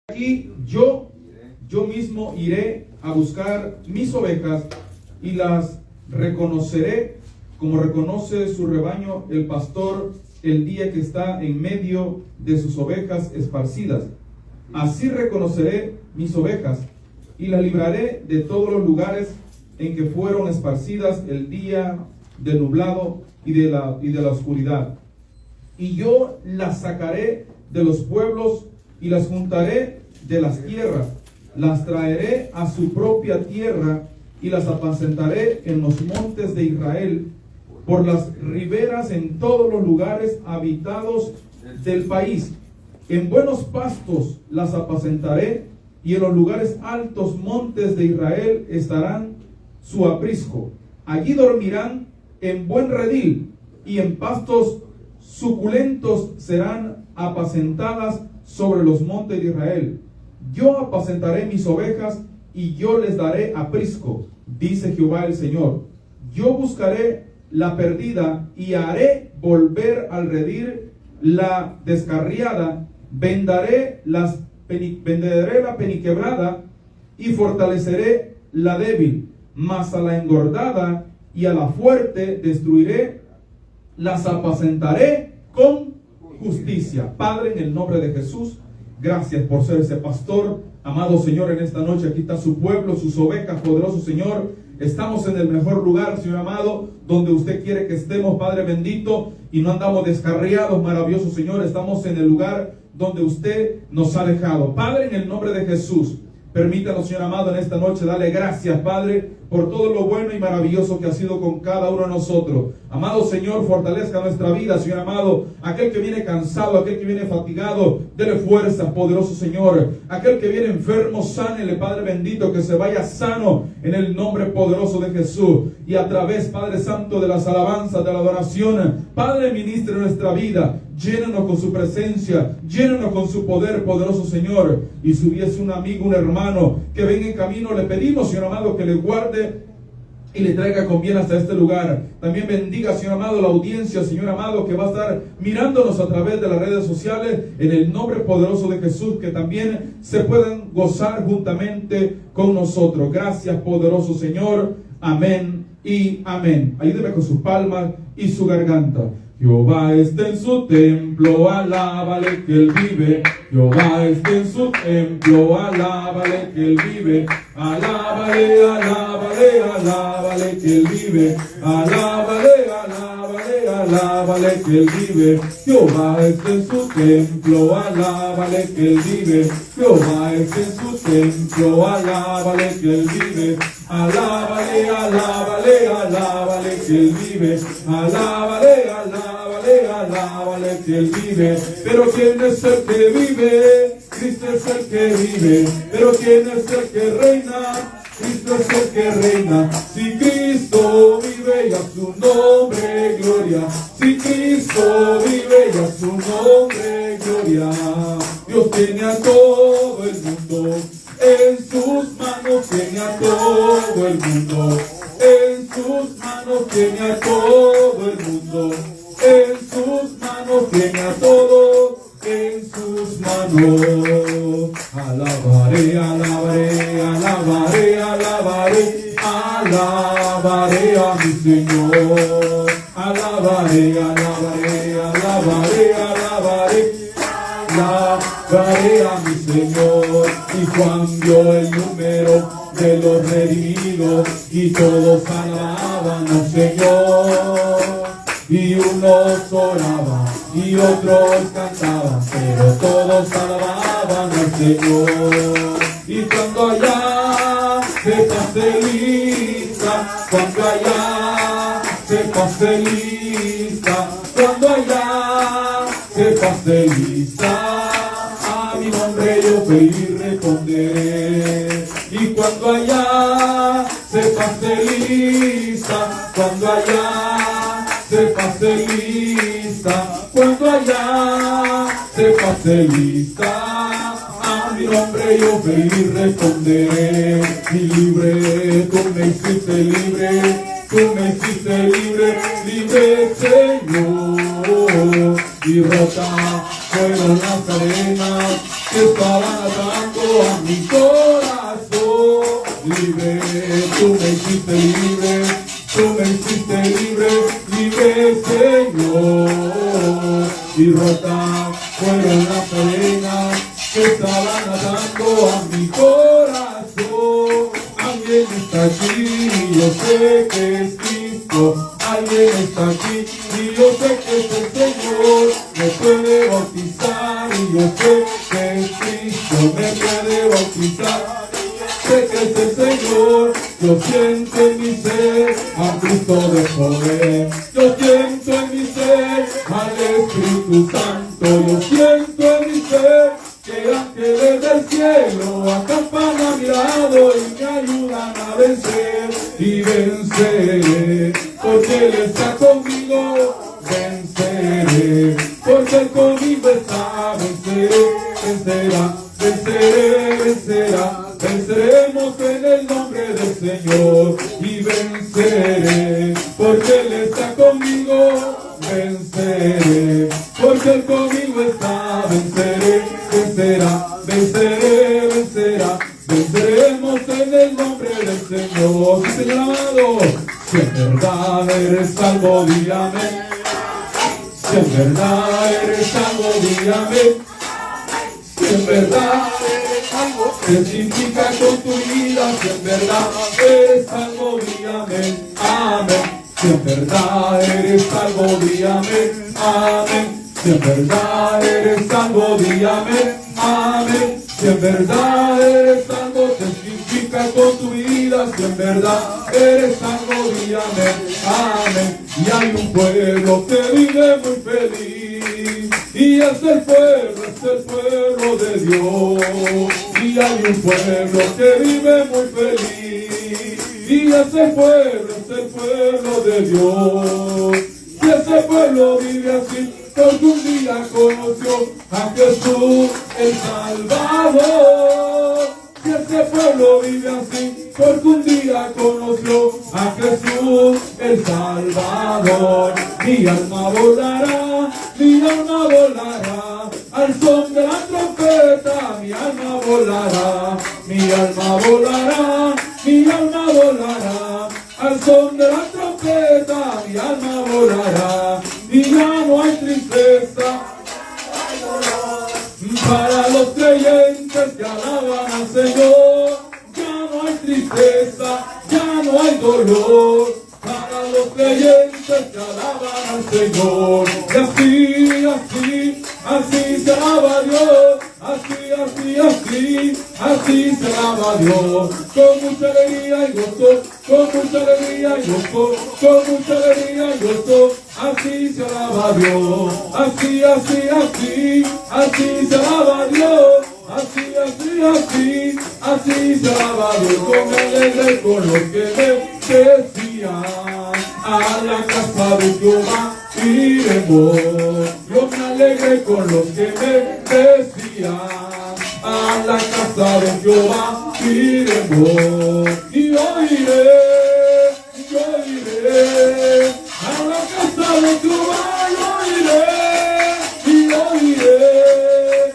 Aquí yo mismo iré a buscar mis ovejas y las reconoceré como reconoce su rebaño el pastor el día que está en medio de sus ovejas esparcidas. Así reconoceré mis ovejas y las libraré de todos los lugares en que fueron esparcidas el día del nublado y de la oscuridad. Y yo las sacaré de los pueblos y las juntaré de las tierras, las traeré a su propia tierra y las apacentaré en los montes de Israel, por las riberas en todos los lugares habitados del país. En buenos pastos las apacentaré y en los lugares altos montes de Israel estarán su aprisco. Allí dormirán en buen redil y en pastos suculentos serán apacentadas sobre los montes de Israel. Yo apacentaré mis ovejas y yo les daré aprisco, dice Jehová el Señor. Yo buscaré la perdida y haré volver al redil la descarriada. Vendaré la peniquebrada y fortaleceré la débil, mas a la engordada y a la fuerte destruiré, las apacentaré con justicia. Padre, en el nombre de Jesús, gracias por ser ese pastor. Amado Señor, en esta noche aquí está su pueblo, sus ovejas, poderoso Señor. Estamos en el mejor lugar, Señor amado, donde usted quiere que estemos, Padre bendito, y no andamos descarriados, maravilloso Señor. Estamos en el lugar donde usted nos ha dejado. Padre, en el nombre de Jesús, permítanos, Señor amado, en esta noche darle gracias, Padre, por todo lo bueno y maravilloso que ha sido con cada uno de nosotros. Amado Señor, fortalezca nuestra vida, Señor amado. Aquel que viene cansado, aquel que viene fatigado, dele fuerza, poderoso Señor. Aquel que viene enfermo, sánele, Padre bendito, que se vaya sano en el nombre poderoso de Jesús. Y a través, Padre Santo, de las alabanzas, de la adoración, Padre, ministre nuestra vida. Llénanos con su presencia, llénanos con su poder, poderoso Señor. Y si hubiese un amigo, un hermano que venga en camino, le pedimos, Señor amado, que le guarde y le traiga con bien hasta este lugar. También bendiga, Señor amado, la audiencia, Señor amado, que va a estar mirándonos a través de las redes sociales, en el nombre poderoso de Jesús, que también se puedan gozar juntamente con nosotros. Gracias, poderoso Señor. Amén y amén. Ayúdeme con sus palmas y su garganta. Jehová está en su templo, alábale que él vive. Jehová está en su templo, alábale que él vive. Alábale, alábale, alábale que él vive. Alábale, alábale, alábale que él vive. Jehová está en su templo, alábale que él vive. Jehová está en su templo, alábale que él vive. Alábale, alábale, alábale que él vive. Alábale, alábale, alábale que él vive. Pero ¿quién es el que vive? Cristo es el que vive. Pero ¿quién es el que reina? Cristo es el que reina. Si Cristo vive y a su nombre gloria. Si Cristo vive y a su nombre gloria. Dios tiene a todo el mundo en sus manos, tiene a todo el mundo. En sus manos tiene a todo el mundo. En sus manos tiene a todo. En sus manos. Alabaré, alabaré, alabaré, alabaré. Alabaré a mi Señor. Alabaré, alabaré, alabaré, alabaré. Alabaré a mi Señor. Y Juan vio el número de los redimidos y todos alababan al Señor. Y unos oraban y otros cantaban, pero todos alababan al Señor. Y cuando allá se pase lista, cuando allá se pase lista, cuando allá se pase lista, a mi nombre yo pedí responderé. Y cuando allá se pase lista, cuando allá se pase lista, cuando allá se pase lista, a mi nombre yo pedí responderé. Y libre, tú me hiciste libre, tú me hiciste libre, libre Señor. Y rotas fueron las cadenas que estaban atadas a mi corazón. Libre, tú me hiciste libre, tú me hiciste libre, libre Señor. Y rotas fueron las arenas que estaban atando a mi corazón. Alguien está aquí, yo sé que es Cristo. Alguien está aquí y yo sé que es el Señor. Me puede bautizar y yo sé que es Cristo. Me puede bautizar. Sé que es el Señor, yo siento en mi ser a Cristo de poder. Yo siento en mi ser al Espíritu Santo. Yo siento en mi ser que ángeles del cielo acampan a mi lado y me ayudan a vencer. Y venceré, porque Él está conmigo. Venceré, porque Él conmigo está. Venceré, vencerá, venceré, vencerá. Venceremos en el nombre del Señor y venceré, porque Él está conmigo. Venceré, porque Él conmigo está. Venceré, vencerá, venceré, vencerá. Venceremos en el nombre del Señor. Sí, Señor amado, si en verdad eres salvo, dígame. Si en verdad eres salvo, dígame. Si en verdad testifica con tu vida, si en verdad eres salvo, dígame, amén. Si en verdad eres salvo, dígame, amén. Si en verdad eres salvo, dígame, amén. Si en verdad eres salvo, testifica con tu vida, si en verdad eres salvo, dígame, amén. Y hay un pueblo que vive muy feliz, y es el pueblo de Dios. Y hay un pueblo que vive muy feliz, y ese pueblo de Dios. Y ese pueblo vive así, porque un día conoció a Jesús el Salvador. Y ese pueblo vive así, porque un día conoció a Jesús el Salvador. Mi alma volará, mi alma volará, al son de la trompeta, mi alma volará, mi alma volará, mi alma volará, al son de la trompeta, mi alma volará, y ya no hay tristeza para los creyentes que alaban al Señor. Ya no hay tristeza, ya no hay dolor para los creyentes que alaban al Señor. Y así se alaba a Dios. Así se alaba a Dios. Con mucha alegría y gozo, con mucha alegría y gozo, con mucha alegría y gozo. Así se alaba a Dios. Así se alaba a Dios. Así se alaba a Dios. Yo me alegré con los que me decían, a la casa de Jehová iremos. Yo me alegré con los que me decían, a la casa de Jehová iremos. Y yo iré, a la casa de Jehová yo iré, y yo iré,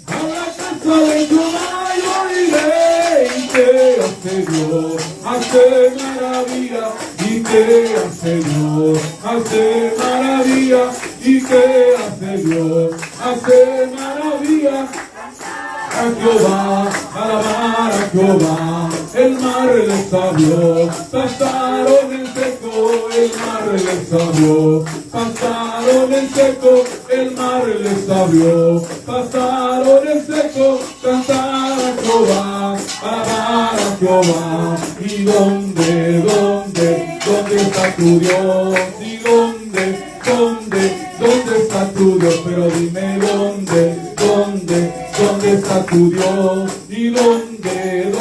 a la casa de Jehová yo iré. Y que hace Dios, hace maravilla, y que hace Dios, hace maravilla, y que hace Dios, hace maravilla. A Jehová, alabar a Jehová, el mar les abrió, pasaron en seco, el mar les abrió, pasaron en seco, el mar les abrió, pasaron en seco, cantar a Jehová, alabar a Jehová. ¿Y dónde está tu Dios? ¿Y dónde está tu Dios? Pero dime dónde está tu Dios? ¿Y dónde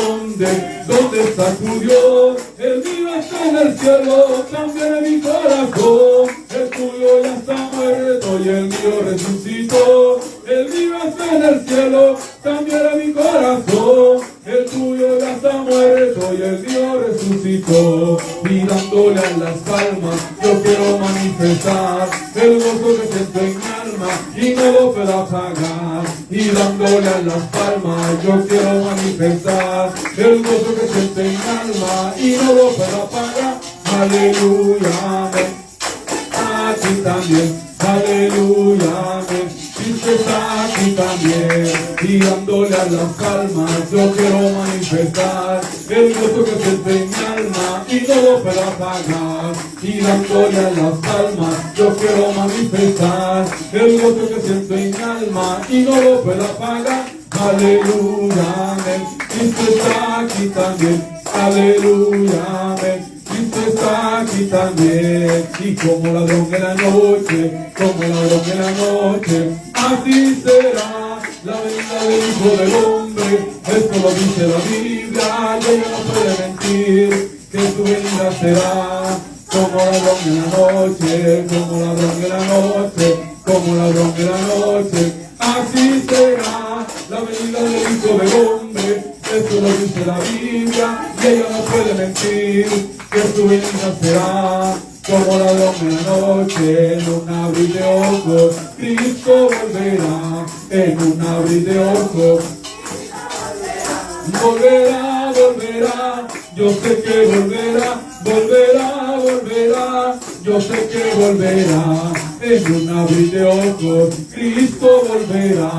está tu Dios? El mío está en el cielo, también en mi corazón. El tuyo ya está muerto y el mío resucitó. El mío está en el cielo, también en mi corazón. El tuyo ya está muerto y el mío resucitó. Y dándole a las palmas, yo quiero manifestar el gozo que siento en mi alma. alma y no lo puedo apagar. Y dándole a las palmas yo quiero manifestar el gozo que siento en mi alma y no lo puedo apagar. Aleluya, amén. Aquí también, aleluya, amén. Cristo está aquí también, y dándole a las palmas yo quiero manifestar el gozo que siento en mi alma y no lo puedo apagar. Y dándole a las palmas yo quiero manifestar el gozo que siento en mi alma y no lo puedo apagar. Aleluya, amén. Cristo está aquí también, aleluya, amén. Cristo está aquí también, y como ladrón en la noche, como ladrón en la noche, así será la venida del Hijo del Hombre. Esto lo dice la Biblia, y ella no puede mentir, que su venida será como ladrón en la noche, como ladrón en la noche, como ladrón en la noche, así será la venida del Hijo del Hombre. Esto lo dice la Biblia, y ella no puede mentir, que su venida será como ladrón en la noche. En un abrir de ojos Cristo volverá, en un abrir de ojos volverá, volverá. Yo sé que volverá, volverá, volverá. Yo sé que volverá, en un abrir de ojos Cristo volverá,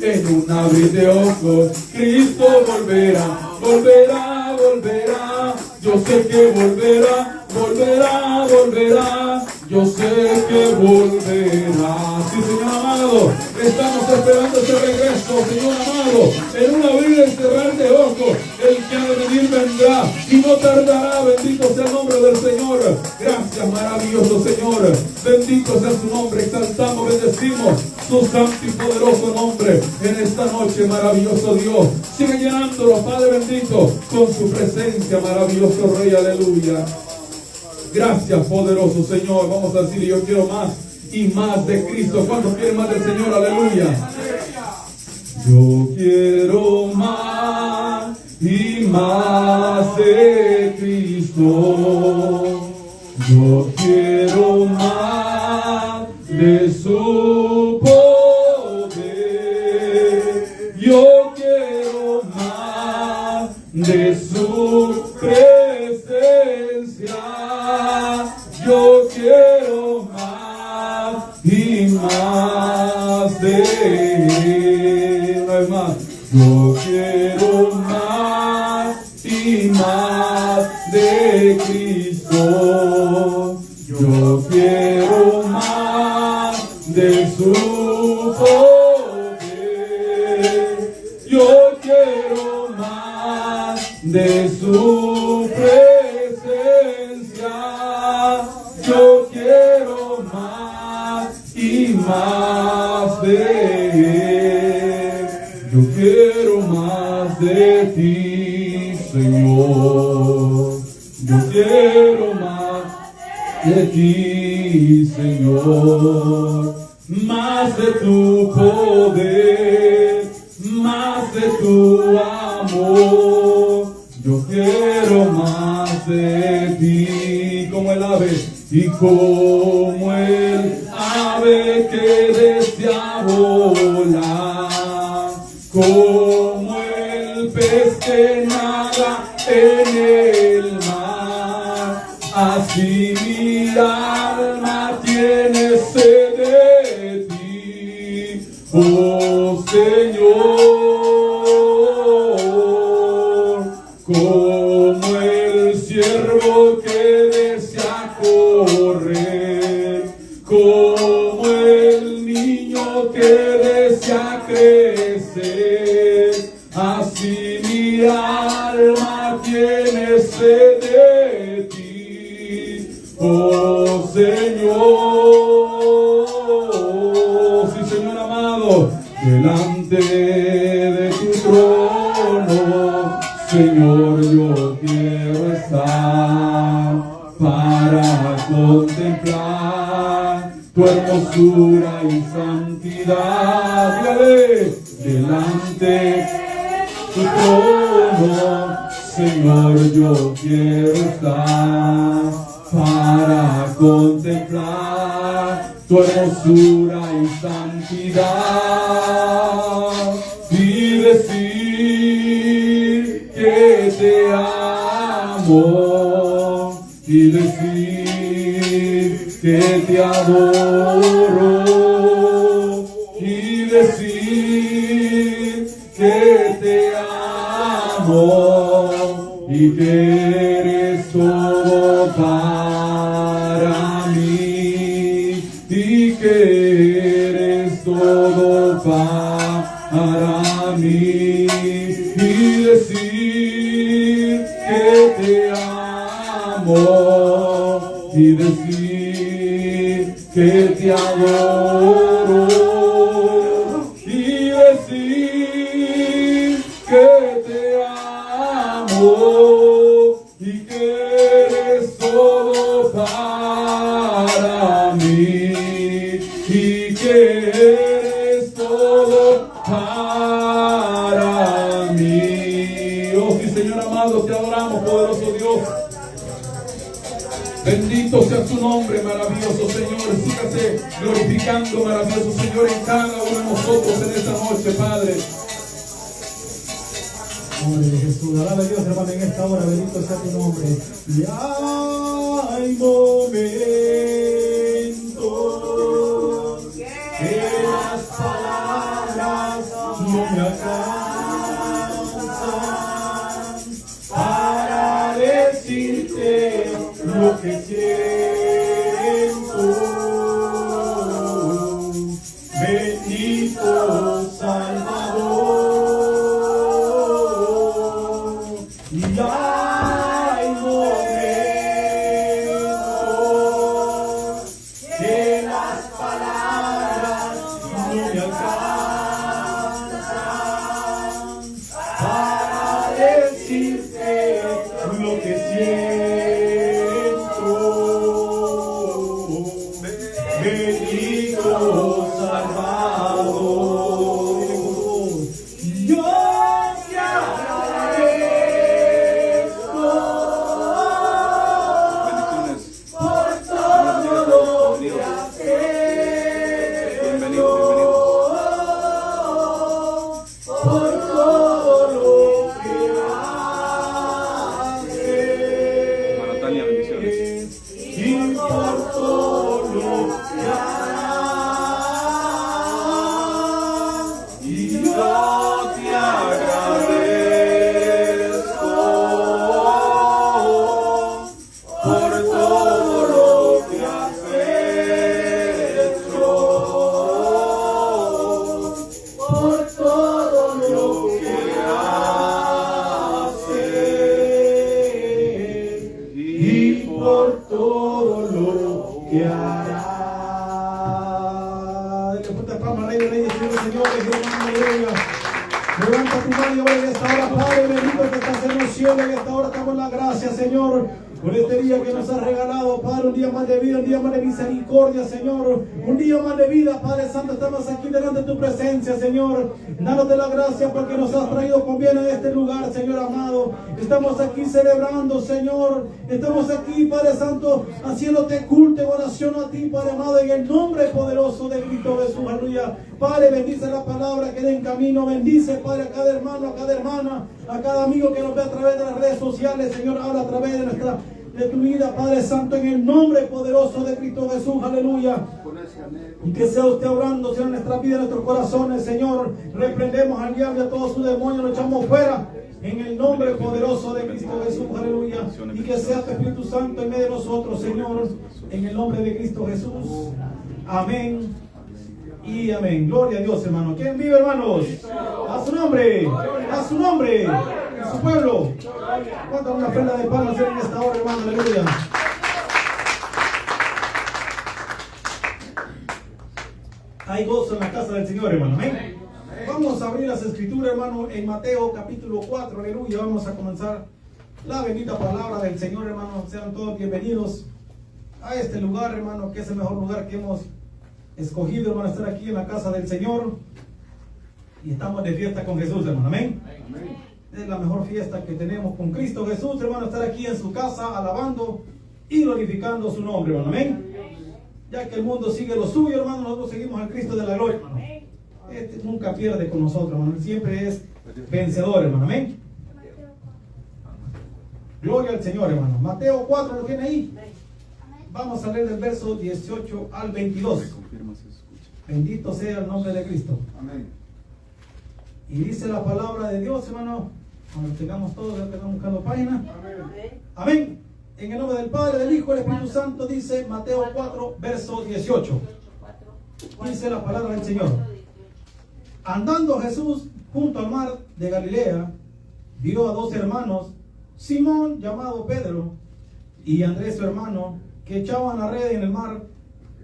en un abrir de ojos Cristo volverá, volverá, volverá. Yo sé que volverá, volverá, volverá. Yo sé que volverá. Sí, Señor amado, estamos esperando ese regreso, Señor amado, en un abrir y cerrar de ojos. El que ha de venir vendrá y no tardará. Bendito sea el nombre del Señor. Gracias, maravilloso Señor. Bendito sea su nombre. Exaltamos, bendecimos su santo y poderoso nombre en esta noche, maravilloso Dios. Sigue llenándolo, Padre bendito, con su presencia, maravilloso Rey, aleluya. Gracias, poderoso Señor. Vamos a decir, yo quiero más y más de Cristo. ¿Cuántos quieren más del Señor? Aleluya. Yo quiero más y más de Cristo. Yo quiero más de su poder. Yo quiero más de su presencia. Yo quiero más y más de Él. No hay más. Yo quiero más y más de Cristo. Yo quiero más de su poder. Yo quiero más de su presencia. Yo quiero más y más de Él. Yo quiero más de ti, Señor. Yo quiero más de ti, Señor. Más de tu poder, más de tu amor. Yo quiero más de ti, como el ave, y como el ave que desea volar, como el pez que nada en el mar, así mi alma tiene sed de ti, oh Señor, como el siervo que desea correr, como el niño que desea crecer, así mi alma tiene sed de ti, oh Señor. Sí, Señor amado, delante de tu trono, Señor, yo quiero estar para contemplar tu hermosura y santidad. Dígale, delante de tu trono, Señor, yo quiero estar para contemplar tu hermosura y santidad, y decir que te amo, y decir que te adoro, y decir que te amo, y que eres todo para mí, y que eres todo para mí, y decir que te amo, y decir que te adoro, y decir que te amo, y que eres todo para mí, y que eres todo para mí. Oh sí, Señor amado, te adoramos, poderoso Dios. Bendito sea su nombre, maravilloso Señor. Sígase glorificando, maravilloso Señor, en cada uno de nosotros en esta noche, Padre. Nombre de Jesús, alaba a Dios, hermano, en esta hora, bendito sea tu nombre. Y hay momentos que las palabras no me alcanzan para decirte lo que siento. Bendito Salvador. Y hay momentos que las palabras no me alcanzan para decirte lo que siento. Bendito Salvador. Yo te agradezco por todo lo que has hecho, por todo lo que haces, y por todo lo que harás. Y yo te agradezco por todo lo que has hecho, por todo lo que haces, y por todo lo que harás. Dale fuerte palma, Rey de Reyes, Señor de Señores, Dios mío, aleluya. Levanta tu mano y ora en esta hora, Padre bendito que estás en los cielos. En esta hora estamos en la gracia, Señor, por este día que nos has regalado, Padre, un día más de vida, un día más de misericordia, Señor, un día más de vida, Padre Santo. Estamos aquí delante de tu presencia, Señor, dándote la gracia porque nos has traído con bien a este lugar, Señor amado. Estamos aquí celebrando, Señor, estamos aquí, Padre Santo, haciéndote culto y oración a ti, Padre amado, en el nombre poderoso de Cristo Jesús, aleluya. Padre, bendice la palabra que dé en camino, bendice, Padre, a cada hermano, a cada hermana, a cada amigo que nos ve a través de las redes sociales, Señor, habla a través de tu vida, Padre Santo, en el nombre poderoso de Cristo Jesús, aleluya. Y que sea usted obrando, Señor, en nuestra vida, en nuestros corazones, Señor. Reprendemos al diablo y a todos sus demonios, lo echamos fuera en el nombre poderoso de Cristo Jesús, aleluya. Y que sea tu Espíritu Santo en medio de nosotros, Señor, en el nombre de Cristo Jesús. Amén y amén. Gloria a Dios, hermano. ¿Quién vive, hermanos? A su nombre, a su nombre, a su pueblo. ¿Cuánta una ofrenda de palmas en esta hora, hermano? Aleluya. Hay gozo en la casa del Señor, hermano. Amén. Vamos a abrir las escrituras, hermano, en Mateo capítulo 4. Aleluya. Vamos a comenzar la bendita palabra del Señor, hermano. Sean todos bienvenidos a este lugar, hermano, que es el mejor lugar que hemos escogido, hermano, estar aquí en la casa del Señor. Y estamos de fiesta con Jesús, hermano. Amén. Es la mejor fiesta que tenemos con Cristo Jesús, hermano, estar aquí en su casa alabando y glorificando su nombre, hermano. Amén. Ya que el mundo sigue lo suyo, hermano, nosotros seguimos al Cristo de la gloria, hermano. Este nunca pierde con nosotros, hermano. Él siempre es vencedor, hermano. Amén. Gloria al Señor, hermano. Mateo 4 lo tiene ahí. Vamos a leer del verso 18 al 22. Bendito sea el nombre de Cristo. Amén. Y dice la palabra de Dios, hermano. Cuando tengamos todos, ya tengamos buscando páginas. Amén. En el nombre del Padre, del Hijo y del Espíritu Santo, dice Mateo 4, verso 18. Dice la palabra del Señor. Andando Jesús junto al mar de Galilea, vio a dos hermanos, Simón, llamado Pedro, y Andrés, su hermano, que echaban la red en el mar,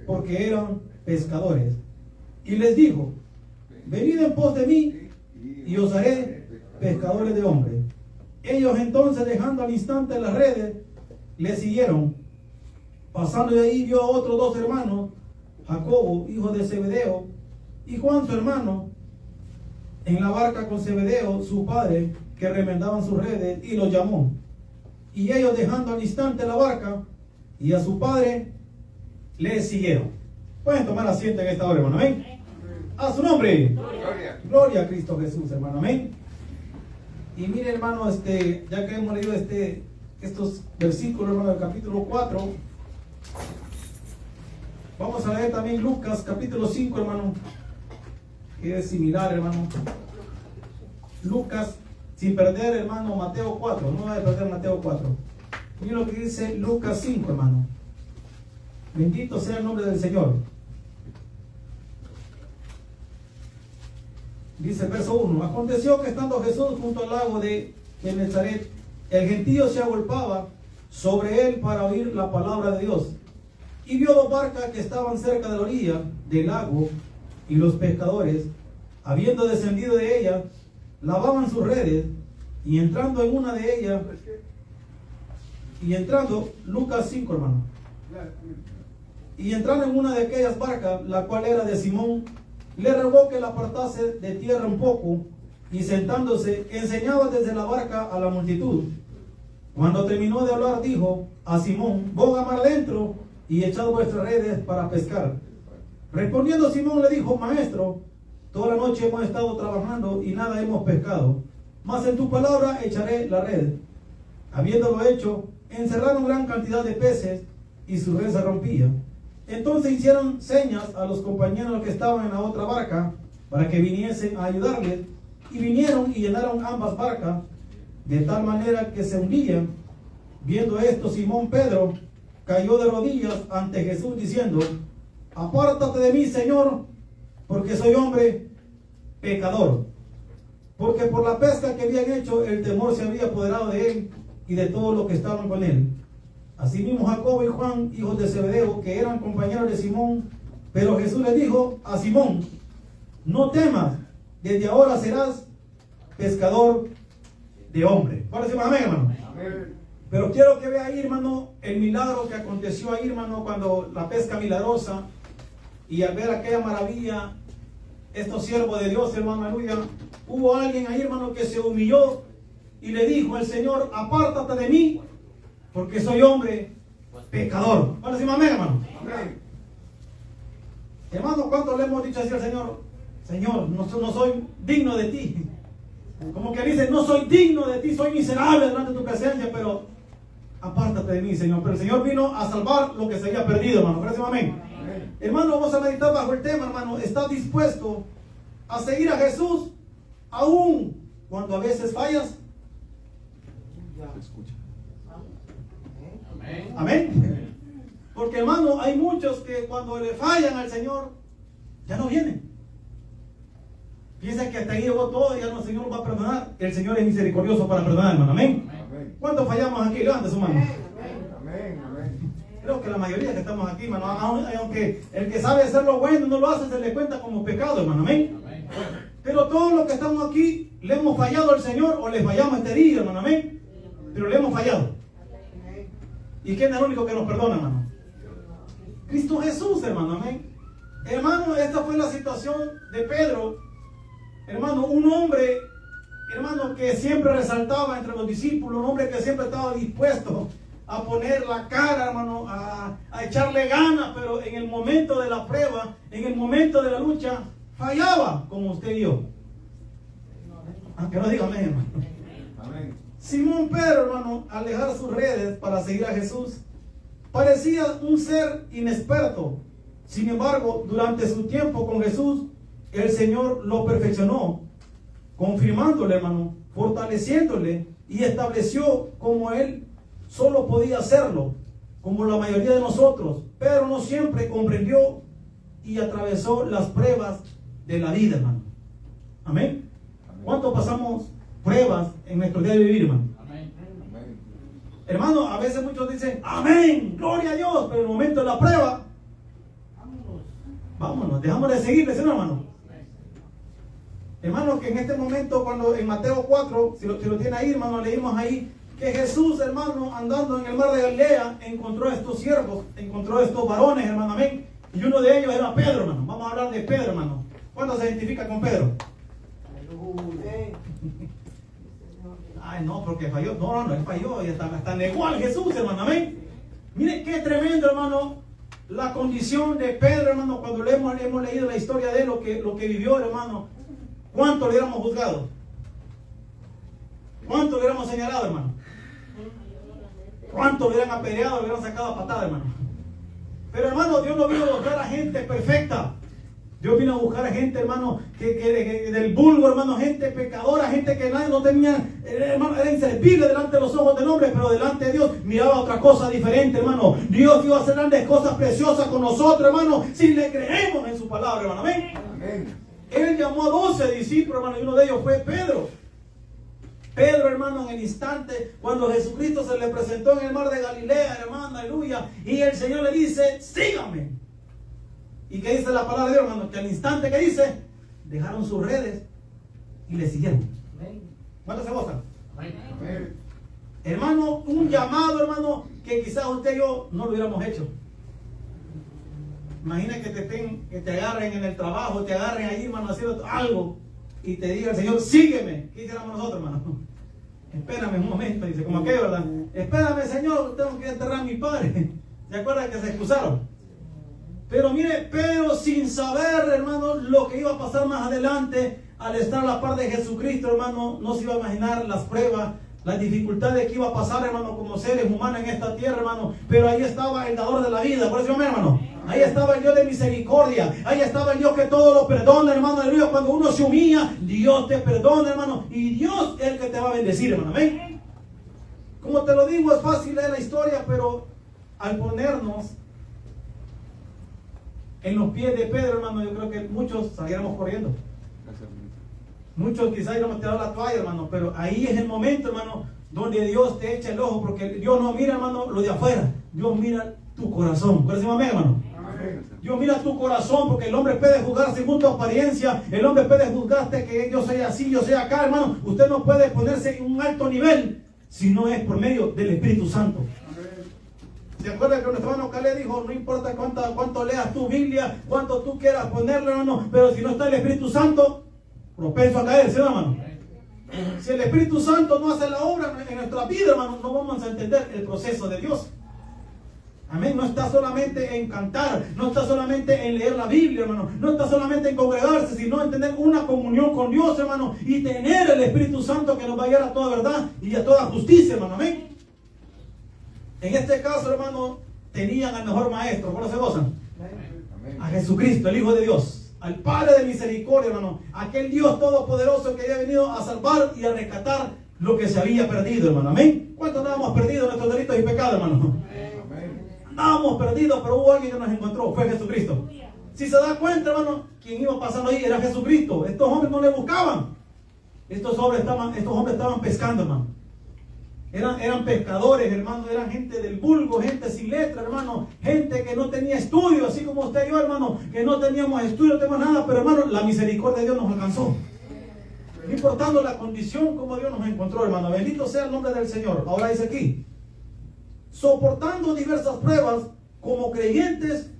porque eran pescadores. Y les dijo: venid en pos de mí, y os haré pescadores de hombres. Ellos entonces, dejando al instante las redes, le siguieron. Pasando de ahí, vio a otros dos hermanos, Jacobo, hijo de Zebedeo, y Juan, su hermano, en la barca con Zebedeo, su padre, que remendaban sus redes, y los llamó. Y ellos, dejando al instante la barca y a su padre, le siguieron. Pueden tomar asiento en esta hora, hermano. Amén. A su nombre. Gloria. Gloria a Cristo Jesús, hermano. Amén. Y mire, hermano, ya que hemos leído estos versículos, hermano, del capítulo 4, vamos a leer también Lucas, capítulo 5, hermano, que es similar, hermano. Lucas, sin perder, hermano, Mateo 4, no va a perder Mateo 4. Mire lo que dice Lucas 5, hermano. Bendito sea el nombre del Señor. Dice el verso 1. Aconteció que estando Jesús junto al lago de Genezaret, el gentío se agolpaba sobre él para oír la palabra de Dios. Y vio dos barcas que estaban cerca de la orilla del lago, y los pescadores, habiendo descendido de ellas, lavaban sus redes, y entrando en una de ellas, Lucas 5, hermano, y entrando en una de aquellas barcas, la cual era de Simón, le rogó que la apartase de tierra un poco, y sentándose, enseñaba desde la barca a la multitud. Cuando terminó de hablar, dijo a Simón: boga mar adentro y echad vuestras redes para pescar. Respondiendo Simón le dijo: Maestro, toda la noche hemos estado trabajando y nada hemos pescado, mas en tu palabra echaré la red. Habiéndolo hecho, encerraron gran cantidad de peces y su red se rompía. Entonces hicieron señas a los compañeros que estaban en la otra barca para que viniesen a ayudarles, y vinieron y llenaron ambas barcas de tal manera que se hundían. Viendo esto, Simón Pedro cayó de rodillas ante Jesús diciendo: apártate de mí, Señor, porque soy hombre pecador. Porque por la pesca que habían hecho, el temor se había apoderado de él y de todos los que estaban con él. Asimismo Jacobo y Juan, hijos de Zebedeo, que eran compañeros de Simón. Pero Jesús le dijo a Simón: no temas, desde ahora serás pescador de hombres. ¿Cuál es el amén, hermano? Amén. Pero quiero que vea ahí, hermano, el milagro que aconteció ahí, hermano, cuando la pesca milagrosa, y al ver aquella maravilla, estos siervos de Dios, hermano, aleluya, hubo alguien ahí, hermano, que se humilló y le dijo al Señor: apártate de mí, porque soy hombre pecador. ¿Cuál es el amén, hermano? Amén. Hermano, ¿cuánto le hemos dicho así al Señor? Señor, no soy digno de ti. Como que dice: no soy digno de ti, soy miserable delante de tu presencia, pero apártate de mí, Señor. Pero el Señor vino a salvar lo que se había perdido, hermano. Gracias, amén. Amén. Hermano, vamos a meditar bajo el tema, hermano. ¿Estás dispuesto a seguir a Jesús aún cuando a veces fallas? Escucha. Amén. Porque, hermano, hay muchos que cuando le fallan al Señor, ya no vienen. Piensan que hasta ahí llegó todo y ya no, el Señor va a perdonar. El Señor es misericordioso para perdonar, hermano. Amén. Amén. ¿Cuántos fallamos aquí? Levante su mano. Amén. Amén. Creo que la mayoría que estamos aquí, hermano, aunque el que sabe hacer lo bueno no lo hace, se le cuenta como pecado, hermano. Amén. Pero todos los que estamos aquí le hemos fallado al Señor, o le fallamos este día, hermano. Amén. Pero le hemos fallado. ¿Y quién es el único que nos perdona, hermano? Cristo Jesús, hermano. Amén. Hermano, esta fue la situación de Pedro. Hermano, un hombre, hermano, que siempre resaltaba entre los discípulos, un hombre que siempre estaba dispuesto a poner la cara, hermano, a echarle ganas, pero en el momento de la prueba, en el momento de la lucha, fallaba, como usted y yo. Aunque no diga amén, hermano. Amén. Simón Pedro, hermano, al dejar sus redes para seguir a Jesús, parecía un ser inexperto. Sin embargo, durante su tiempo con Jesús, el Señor lo perfeccionó, confirmándole, hermano, fortaleciéndole y estableció como Él solo podía hacerlo, como la mayoría de nosotros. Pedro no siempre comprendió y atravesó las pruebas de la vida, hermano. Amén. ¿Cuánto pasamos pruebas en nuestro día de vivir, hermano? Amén. Hermano, a veces muchos dicen, amén, gloria a Dios, pero en el momento de la prueba, vámonos, dejamos de seguirle, ¿sí, hermano? Hermano, que en este momento, cuando en Mateo 4, si lo tiene ahí, hermano, leímos ahí que Jesús, hermano, andando en el mar de Galilea, encontró a estos siervos, encontró a estos varones, hermano, amén. Y uno de ellos era Pedro, hermano. Vamos a hablar de Pedro, hermano. ¿Cuándo se identifica con Pedro? Ay, no, porque falló. No, él falló y hasta negó al Jesús, hermano, amén. Mire qué tremendo, hermano, la condición de Pedro, hermano, cuando hemos leído la historia de él, lo que vivió, hermano. ¿Cuánto le hubiéramos juzgado? ¿Cuánto le hubiéramos señalado, hermano? ¿Cuánto le hubieran apedreado, le hubieran sacado a patada, hermano? Pero, hermano, Dios no vino a buscar a gente perfecta. Dios vino a buscar a gente, hermano, que del vulgo, hermano, gente pecadora, gente que nadie no tenía, hermano, era inservible delante de los ojos del hombre, pero delante de Dios miraba otra cosa diferente, hermano. Dios iba a hacer grandes cosas preciosas con nosotros, hermano, si le creemos en su palabra, hermano. Amén. Amén. Él llamó a 12 discípulos, hermano, y uno de ellos fue Pedro. Pedro, hermano, en el instante, cuando Jesucristo se le presentó en el mar de Galilea, hermano, aleluya, y el Señor le dice, sígame. ¿Y qué dice la palabra de Dios, hermano? Que al instante que dice, dejaron sus redes y le siguieron. ¿Cuántos se gozan? Amén. Hermano, un llamado, hermano, que quizás usted y yo no lo hubiéramos hecho. Imagina que te agarren en el trabajo, te agarren ahí, hermano, haciendo algo y te diga el Señor, sígueme. ¿Qué hiciéramos nosotros, hermano? Espérame un momento, dice, como aquello, ¿verdad? Espérame, Señor, tengo que enterrar a mi padre. ¿Se acuerdan que se excusaron? Pero mire, Pedro, sin saber, hermano, lo que iba a pasar más adelante, al estar a la par de Jesucristo, hermano, no se iba a imaginar las pruebas, las dificultades que iba a pasar, hermano, como seres humanos en esta tierra, hermano. Pero ahí estaba el dador de la vida, por eso, hermano. Ahí estaba el Dios de misericordia. Ahí estaba el Dios que todo lo perdona, hermano. Aleluya. Cuando uno se humilla, Dios te perdona, hermano. Y Dios es el que te va a bendecir, hermano. Amén. Como te lo digo, es fácil leer la historia, pero al ponernos en los pies de Pedro, hermano, yo creo que muchos saliéramos corriendo. Muchos quizás íbamos a tirar la toalla, hermano. Pero ahí es el momento, hermano, donde Dios te echa el ojo. Porque Dios no mira, hermano, lo de afuera. Dios mira tu corazón. ¿Por eso, amén, hermano? Dios mira tu corazón, porque el hombre puede juzgar según tu apariencia. El hombre puede juzgarte que yo soy así, yo soy acá, hermano. Usted no puede ponerse en un alto nivel si no es por medio del Espíritu Santo. ¿Se acuerda que nuestro hermano Calé dijo, no importa cuánto leas tu Biblia, cuánto tú quieras ponerle, hermano, pero si no está el Espíritu Santo, propenso a caer, ¿sí, hermano? Si el Espíritu Santo no hace la obra en nuestra vida, hermano, no vamos a entender el proceso de Dios. Amén. No está solamente en cantar, no está solamente en leer la Biblia, hermano, no está solamente en congregarse, sino en tener una comunión con Dios, hermano, y tener el Espíritu Santo que nos va a guiar a toda verdad y a toda justicia, hermano. Amén. En este caso, hermano, tenían al mejor maestro. ¿Cómo se gozan? A Jesucristo, el Hijo de Dios, al Padre de misericordia, hermano, aquel Dios todopoderoso que había venido a salvar y a rescatar lo que se había perdido, hermano. Amén. ¿Cuántos andábamos perdidos en nuestros delitos y pecados, hermano? Andábamos perdidos, pero hubo alguien que nos encontró, fue Jesucristo. Si se da cuenta, hermano, quien iba pasando ahí era Jesucristo. Estos hombres no le buscaban. Estos hombres estaban pescando, hermano. Eran pescadores, hermano, eran gente del vulgo, gente sin letra, hermano, gente que no tenía estudio, así como usted y yo, hermano, que no teníamos estudio, no teníamos nada, pero hermano, la misericordia de Dios nos alcanzó. No importando la condición como Dios nos encontró, hermano, bendito sea el nombre del Señor. Ahora dice aquí, soportando diversas pruebas como creyentes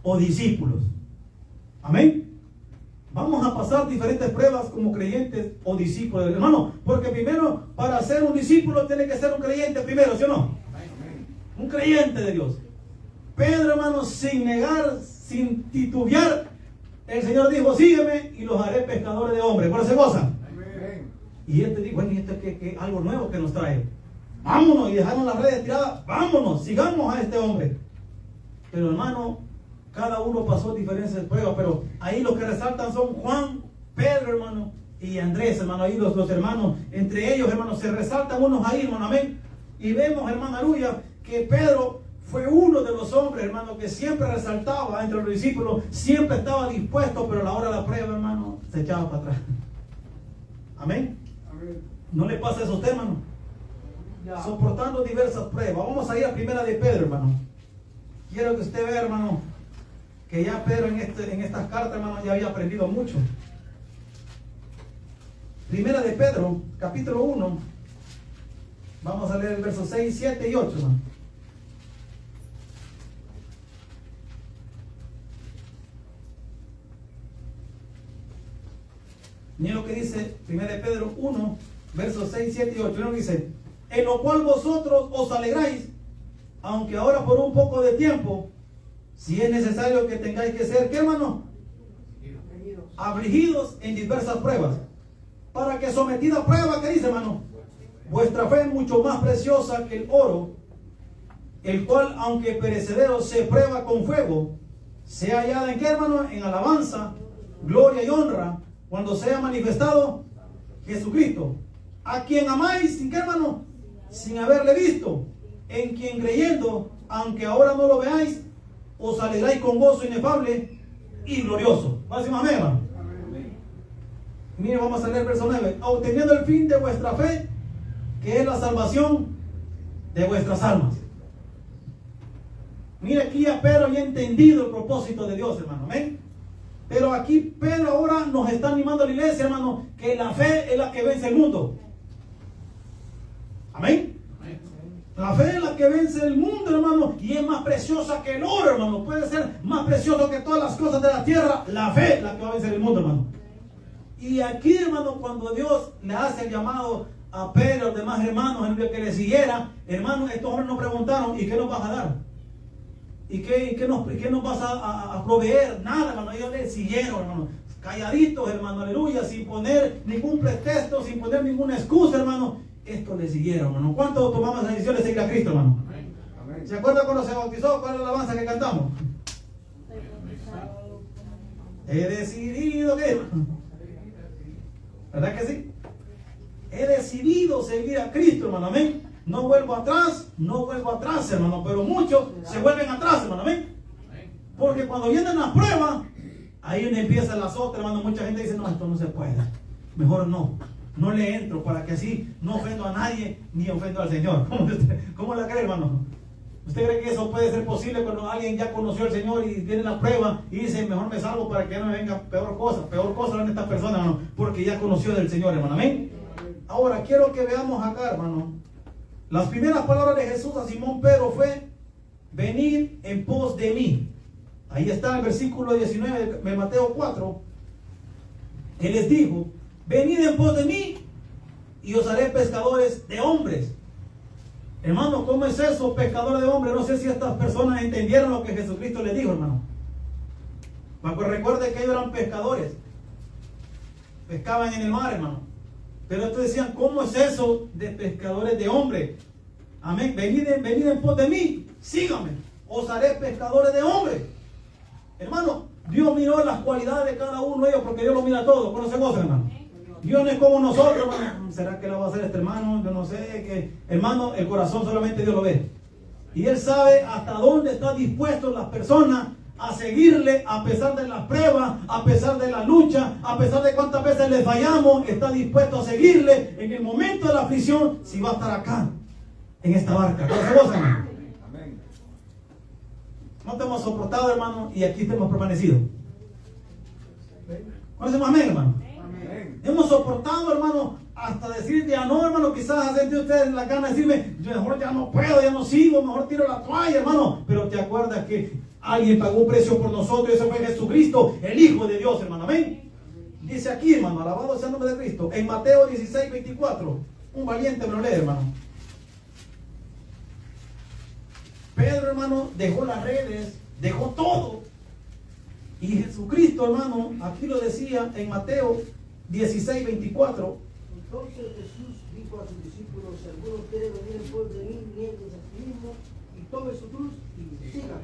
o discípulos. Amén. Vamos a pasar diferentes pruebas como creyentes o discípulos, hermano, porque primero, para ser un discípulo, tiene que ser un creyente primero, ¿sí o no? un creyente de Dios. Pedro, hermano, sin negar, sin titubear, el Señor dijo, sígueme y los haré pescadores de hombres. ¿Cuál se goza? Amén. Y él te dijo, bueno, ¿y esto es algo nuevo que nos trae? Vámonos, y dejaron las redes tiradas, vámonos, sigamos a este hombre. Pero hermano, cada uno pasó diferentes pruebas, pero ahí los que resaltan son Juan, Pedro, hermano, y Andrés, hermano, ahí los hermanos, entre ellos, hermano, se resaltan unos ahí, hermano, amén. Y vemos, hermano, aleluya, que Pedro fue uno de los hombres, hermano, que siempre resaltaba entre los discípulos, siempre estaba dispuesto, pero a la hora de la prueba, hermano, se echaba para atrás. Amén. Amén. ¿No le pasa eso a usted, hermano? Soportando diversas pruebas. Vamos a ir a primera de Pedro, hermano. Quiero que usted vea, hermano, que ya Pedro en estas cartas, hermano, ya había aprendido mucho. Primera de Pedro, capítulo 1. Vamos a leer el verso 6, 7 y 8, hermano. Miren lo que dice 1 Pedro 1, versos 6, 7 y 8. Miren lo que dice: en lo cual vosotros os alegráis, aunque ahora por un poco de tiempo, si es necesario que tengáis que ser, ¿qué, hermano? Afligidos en diversas pruebas, para que sometida a prueba, ¿qué dice, hermano? Vuestra fe es mucho más preciosa que el oro, el cual, aunque perecedero, se prueba con fuego, sea hallada en qué, hermano? En alabanza, gloria y honra, cuando sea manifestado Jesucristo, a quien amáis, ¿sin qué, hermano? Sin haberle visto, en quien creyendo, aunque ahora no lo veáis, os alegráis con gozo inefable y glorioso. ¿Vamos a decir amén, hermano? Mire, vamos a leer el verso 9. Obteniendo el fin de vuestra fe, que es la salvación de vuestras almas. Mire, aquí ya Pedro había entendido el propósito de Dios, hermano. Amén. Pero aquí Pedro ahora nos está animando a la iglesia, hermano, que la fe es la que vence el mundo. Amén. La fe es la que vence el mundo, hermano, y es más preciosa que el oro, hermano. Puede ser más precioso que todas las cosas de la tierra. La fe es la que va a vencer el mundo, hermano. Y aquí, hermano, cuando Dios le hace el llamado a Pedro, a los demás hermanos, en el que le siguiera, hermano, estos hombres nos preguntaron, ¿y qué nos vas a dar? ¿Y qué nos vas a proveer? Nada, hermano. Ellos le siguieron, hermano, calladitos, hermano, aleluya, sin poner ningún pretexto, sin poner ninguna excusa, hermano. Esto le siguieron, hermano. ¿Cuánto tomamos la decisión de seguir a Cristo, hermano? Amén. ¿Se acuerda cuando se bautizó? ¿Cuál es la alabanza que cantamos? He decidido que, ¿verdad que sí? He decidido seguir a Cristo, hermano, amén. No vuelvo atrás, hermano, pero muchos se vuelven atrás, hermano, amén. Porque cuando vienen las pruebas, ahí donde empiezan las otras, hermano. Mucha gente dice, no, esto no se puede, mejor no le entro, para que así no ofendo a nadie, ni ofendo al Señor. ¿Cómo la cree, hermano? ¿Usted cree que eso puede ser posible cuando alguien ya conoció al Señor y tiene la prueba y dice, mejor me salvo para que no me venga peor cosa en esta persona, hermano? Porque ya conoció del Señor, hermano, amén. Ahora quiero que veamos acá, hermano. Las primeras palabras de Jesús a Simón Pedro fue, venid en pos de mí. Ahí está el versículo 19 de Mateo 4. Él les dijo, venid en pos de mí y os haré pescadores de hombres. Hermano, ¿cómo es eso, pescadores de hombres? No sé si estas personas entendieron lo que Jesucristo les dijo, hermano. Pues recuerde que ellos eran pescadores. Pescaban en el mar, hermano. Pero estos decían, ¿cómo es eso de pescadores de hombres? Amén. Venid en pos de mí, síganme. Os haré pescadores de hombres. Hermano, Dios miró las cualidades de cada uno de ellos, porque Dios lo mira todo. ¿Conoce vos, hermano? Dios no es como nosotros, hermano. ¿Será que lo va a hacer este hermano? Yo no sé. Hermano, el corazón solamente Dios lo ve. Y Él sabe hasta dónde están dispuestos las personas a seguirle a pesar de las pruebas, a pesar de la lucha, a pesar de cuántas veces le fallamos. Está dispuesto a seguirle en el momento de la aflicción, si va a estar acá, en esta barca. ¿Conoce vos, hermano? Amén. No te hemos soportado, hermano, y aquí te hemos permanecido. ¿Conocemos amén, hermano? Amén. Hemos soportado, hermano, hasta decir ya no, hermano. Quizás ha sentido ustedes la gana de decirme, yo mejor ya no puedo, ya no sigo, mejor tiro la toalla, hermano. Pero te acuerdas que alguien pagó un precio por nosotros, y ese fue Jesucristo, el Hijo de Dios, hermano, amén. Dice aquí, hermano, alabado sea el nombre de Cristo, en Mateo 16, 24, un valiente me lo lee, hermano. Pedro, hermano, dejó las redes, dejó todo. Y Jesucristo, hermano, aquí lo decía en Mateo 16, 24. Entonces Jesús dijo a sus discípulos: si alguno quiere venir en pos de mí, niéguese a sí mismo y tome su cruz y sígame.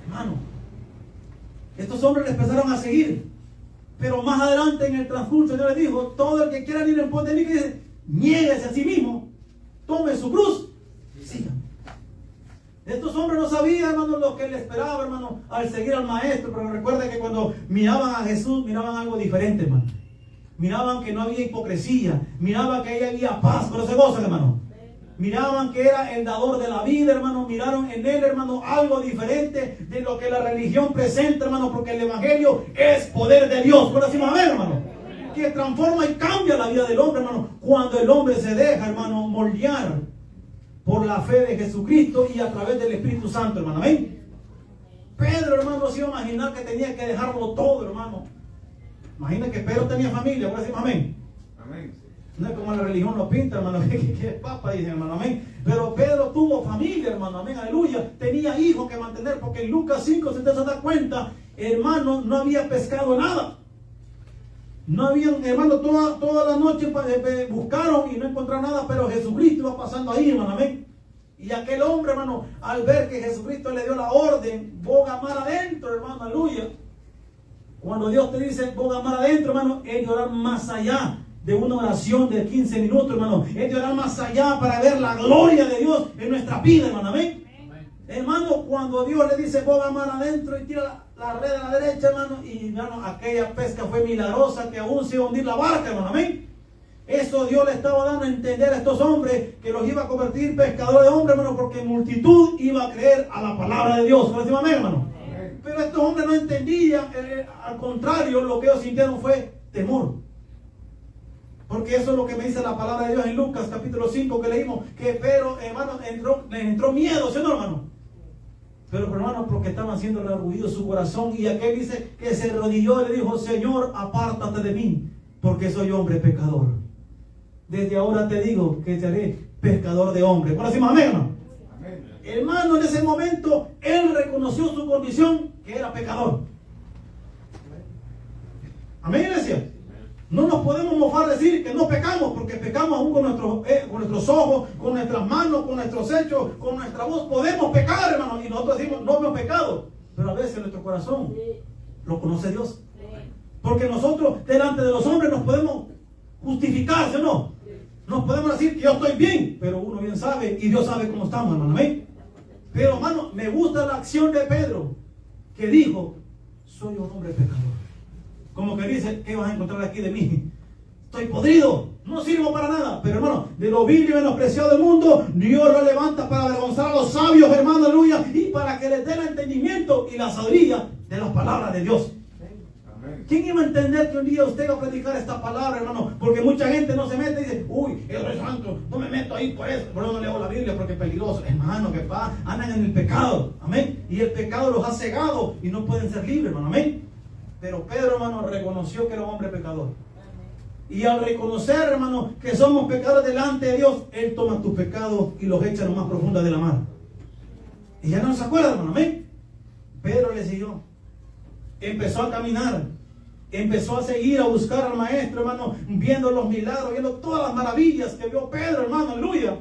Hermano, estos hombres le empezaron a seguir. Pero más adelante en el transcurso, Dios le dijo: todo el que quiera ir en pos de mí, que dice, niéguese a sí mismo, tome su cruz, sígame. Estos hombres no sabían, hermano, lo que le esperaba, hermano, al seguir al maestro. Pero recuerden que cuando miraban a Jesús, miraban algo diferente, hermano. Miraban que no había hipocresía, miraban que ahí había paz, pero se gozan, hermano. Miraban que era el dador de la vida, hermano. Miraron en él, hermano, algo diferente de lo que la religión presenta, hermano, porque el evangelio es poder de Dios. Por decimos amén, hermano, que transforma y cambia la vida del hombre, hermano, cuando el hombre se deja, hermano, moldear por la fe de Jesucristo y a través del Espíritu Santo, hermano. Amén. Pedro, hermano, se iba a imaginar que tenía que dejarlo todo, hermano. Imagina que Pedro tenía familia, por decir amén. Amén. No es como la religión lo pinta, hermano, que es papa, dice, hermano, amén. Pero Pedro tuvo familia, hermano, amén, aleluya. Tenía hijos que mantener, porque en Lucas 5, si usted se da cuenta, hermano, no había pescado nada. No habían, hermano, toda la noche buscaron y no encontraron nada, pero Jesucristo iba pasando ahí, hermano, amén. Y aquel hombre, hermano, al ver que Jesucristo le dio la orden, boga mar adentro, hermano, aleluya. Cuando Dios te dice boga mar adentro, hermano, es de orar más allá de una oración de 15 minutos, hermano. Es de orar más allá para ver la gloria de Dios en nuestra vida, hermano, amén. Hermano, cuando Dios le dice boga mar adentro y tira la red a la derecha, hermano, y hermano, aquella pesca fue milagrosa que aún se iba a hundir la barca, hermano, amén. Eso Dios le estaba dando a entender a estos hombres que los iba a convertir pescadores de hombres, hermano, porque multitud iba a creer a la palabra de Dios. ¿No decimos amén, hermano? Amén. Pero estos hombres no entendían, al contrario, lo que ellos sintieron fue temor. Porque eso es lo que me dice la palabra de Dios en Lucas capítulo 5 que leímos, que Pedro, hermano, les entró miedo, ¿sí o no, hermano? Pero hermano, porque estaban haciendo redarguido su corazón, y aquel dice que se arrodilló y le dijo: Señor, apártate de mí, porque soy hombre pecador. Desde ahora te digo que te haré pescador de hombres. Por decimos amén, hermano. Amén. Hermano, en ese momento él reconoció su condición, que era pecador. Amén, iglesia. No nos podemos mofar decir que no pecamos, porque pecamos aún con nuestros ojos, con nuestras manos, con nuestros hechos, con nuestra voz. Podemos pecar, hermano, y nosotros decimos no hemos pecado, pero a veces nuestro corazón lo conoce Dios. Porque nosotros delante de los hombres nos podemos justificar, ¿sí o no? Nos podemos decir que yo estoy bien, pero uno bien sabe y Dios sabe cómo estamos, hermano. Amén. Pero, hermano, me gusta la acción de Pedro, que dijo: soy un hombre pecador. Como que dice: ¿qué vas a encontrar aquí de mí? Estoy podrido, no sirvo para nada. Pero, hermano, de lo vil y menospreciado del mundo, Dios lo levanta para avergonzar a los sabios, hermano, aleluya, y para que les dé el entendimiento y la sabiduría de las palabras de Dios. Amén. ¿Quién iba a entender que un día usted va a predicar esta palabra, hermano? Porque mucha gente no se mete y dice: uy, eso es santo, no me meto ahí por eso. Por eso no leo la Biblia, porque es peligroso. Hermano, que andan en el pecado, amén. Y el pecado los ha cegado y no pueden ser libres, hermano, amén. Pero Pedro, hermano, reconoció que era un hombre pecador. Y al reconocer, hermano, que somos pecadores delante de Dios, Él toma tus pecados y los echa en lo más profundo de la mar. Y ya no se acuerda, hermano, amén. Pedro le siguió. Empezó a caminar. Empezó a seguir, a buscar al maestro, hermano, viendo los milagros, viendo todas las maravillas que vio Pedro, hermano, aleluya.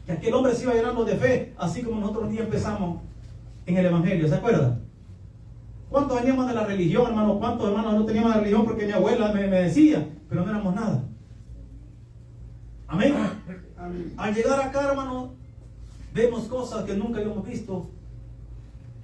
Y aquel hombre se iba llenando de fe, así como nosotros un día empezamos en el evangelio, ¿se acuerda? ¿Cuántos veníamos de la religión, hermano? ¿Cuántos hermanos no teníamos la religión porque mi abuela me decía, pero no éramos nada? Amén. Al llegar acá, hermano, vemos cosas que nunca habíamos visto.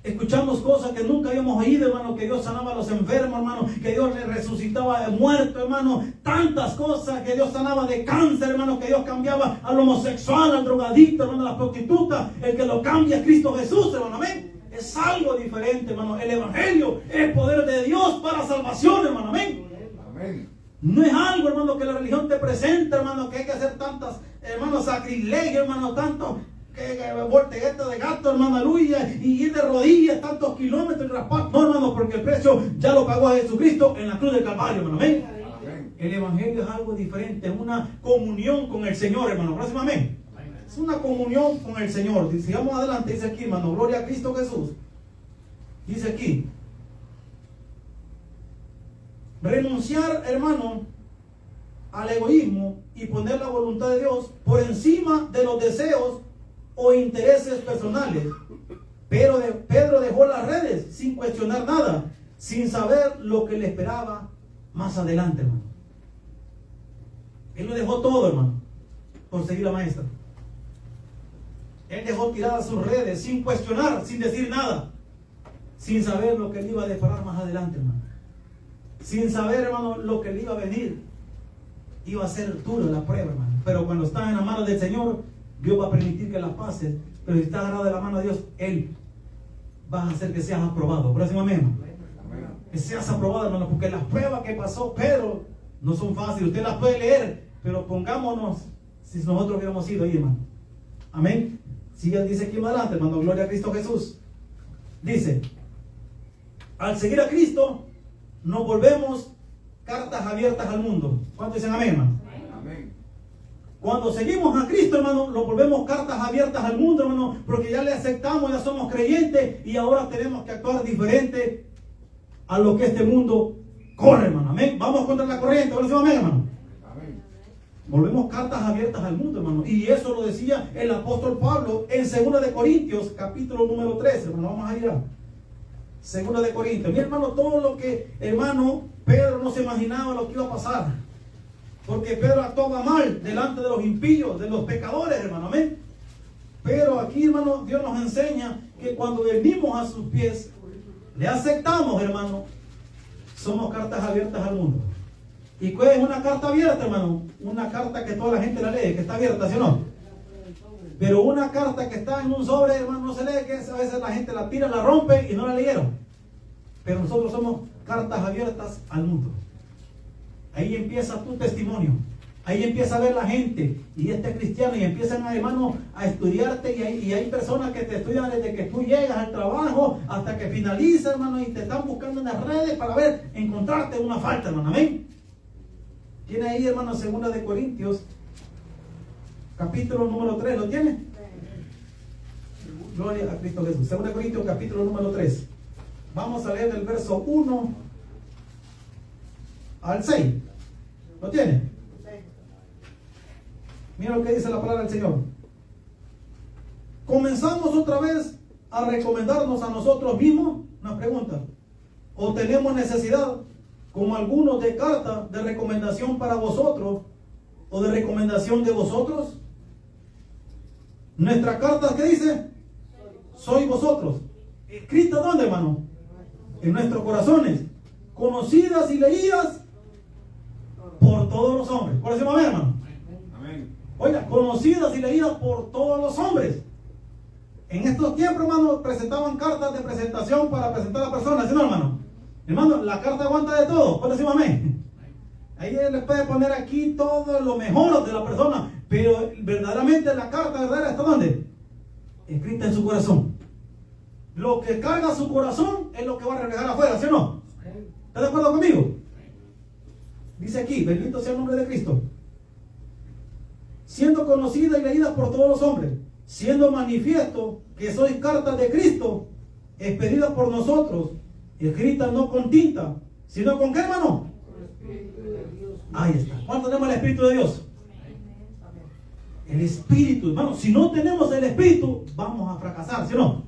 Escuchamos cosas que nunca habíamos oído, hermano, que Dios sanaba a los enfermos, hermano, que Dios le resucitaba de muerto, hermano, tantas cosas, que Dios sanaba de cáncer, hermano, que Dios cambiaba al homosexual, al drogadicto, hermano, a la prostituta. El que lo cambia es Cristo Jesús, hermano, amén. Es algo diferente, hermano. El evangelio es poder de Dios para salvación, hermano, amén. Amén. No es algo, hermano, que la religión te presenta, hermano, que hay que hacer tantas, hermano, sacrilegio, hermano, tanto que voltegueta de gato, hermano, aleluya, y ir de rodillas tantos kilómetros y raspar. No, hermano, porque el precio ya lo pagó a Jesucristo en la cruz del Calvario, hermano, amén. Amén. El evangelio es algo diferente, es una comunión con el Señor, hermano. Próximo, amén. Es una comunión con el Señor. Sigamos adelante, dice aquí, hermano, gloria a Cristo Jesús. Dice aquí, renunciar, hermano, al egoísmo y poner la voluntad de Dios por encima de los deseos o intereses personales. Pero Pedro dejó las redes sin cuestionar nada, sin saber lo que le esperaba más adelante, hermano. Él lo dejó todo, hermano, por seguir a Maestra. Él dejó tiradas sus redes sin cuestionar, sin decir nada, sin saber lo que le iba a deparar más adelante, hermano. Sin saber, hermano, lo que le iba a venir. Iba a ser duro la prueba, hermano. Pero cuando estás en la mano del Señor, Dios va a permitir que las pases. Pero si estás agarrado de la mano de Dios, Él va a hacer que seas aprobado. Próximo amén. Que seas aprobado, hermano, porque las pruebas que pasó Pedro no son fáciles. Usted las puede leer, pero pongámonos si nosotros hubiéramos ido ahí, hermano. Amén. Sigue, dice aquí más adelante, hermano, gloria a Cristo Jesús. Dice, al seguir a Cristo, nos volvemos cartas abiertas al mundo. ¿Cuántos dicen amén, hermano? Amén. Cuando seguimos a Cristo, hermano, nos volvemos cartas abiertas al mundo, hermano, porque ya le aceptamos, ya somos creyentes y ahora tenemos que actuar diferente a lo que este mundo corre, hermano. Amén. Vamos contra la corriente. Ahora sí, amén, hermano. Amén. Volvemos cartas abiertas al mundo, hermano. Y eso lo decía el apóstol Pablo en 2 de Corintios, capítulo número 13, hermano. Vamos a ir a 2 de Corintios. Mira, hermano, todo lo que, hermano, Pedro no se imaginaba lo que iba a pasar. Porque Pedro actuaba mal delante de los impíos, de los pecadores, hermano. Amén. Pero aquí, hermano, Dios nos enseña que cuando venimos a sus pies, le aceptamos, hermano, somos cartas abiertas al mundo. ¿Y cuál es una carta abierta, hermano? Una carta que toda la gente la lee, que está abierta, ¿sí o no? Pero una carta que está en un sobre, hermano, no se lee, que a veces la gente la tira, la rompe y no la leyeron. Pero nosotros somos cartas abiertas al mundo. Ahí empieza tu testimonio. Ahí empieza a ver la gente y este cristiano y empiezan, hermano, a estudiarte y hay personas que te estudian desde que tú llegas al trabajo hasta que finaliza, hermano, y te están buscando en las redes para ver, encontrarte una falta, hermano. Amén. Tiene ahí, hermano, 2 de Corintios, capítulo número 3, ¿lo tiene? Gloria a Cristo Jesús. 2 de Corintios, capítulo número 3. Vamos a leer del verso 1 al 6. ¿Lo tiene? Mira lo que dice la palabra del Señor. ¿Comenzamos otra vez a recomendarnos a nosotros mismos? Una pregunta. ¿O tenemos necesidad, como algunos, de carta de recomendación para vosotros o de recomendación de vosotros? Nuestra carta, ¿qué dice? Sois vosotros. ¿Escrita dónde, hermano? En nuestros corazones, conocidas y leídas por todos los hombres. ¿Cuál es el momento, hermano? Amén. Oiga, conocidas y leídas por todos los hombres. En estos tiempos, hermano, presentaban cartas de presentación para presentar a personas, ¿sí no, hermano? Hermano, la carta aguanta de todo. ¿Cuál es el momento? Ahí les puede poner aquí todo lo mejor de la persona, pero verdaderamente la carta verdadera está ¿dónde? Escrita en su corazón. Lo que carga su corazón es lo que va a reflejar afuera, ¿sí o no? ¿Está de acuerdo conmigo? Dice aquí, bendito sea el nombre de Cristo. Siendo conocida y leída por todos los hombres, siendo manifiesto que sois cartas de Cristo, expedidas por nosotros, escritas no con tinta, sino con ¿qué, hermano? Ahí está. ¿Cuánto tenemos el Espíritu de Dios? El Espíritu, hermano. Si no tenemos el Espíritu, vamos a fracasar, ¿sí o no?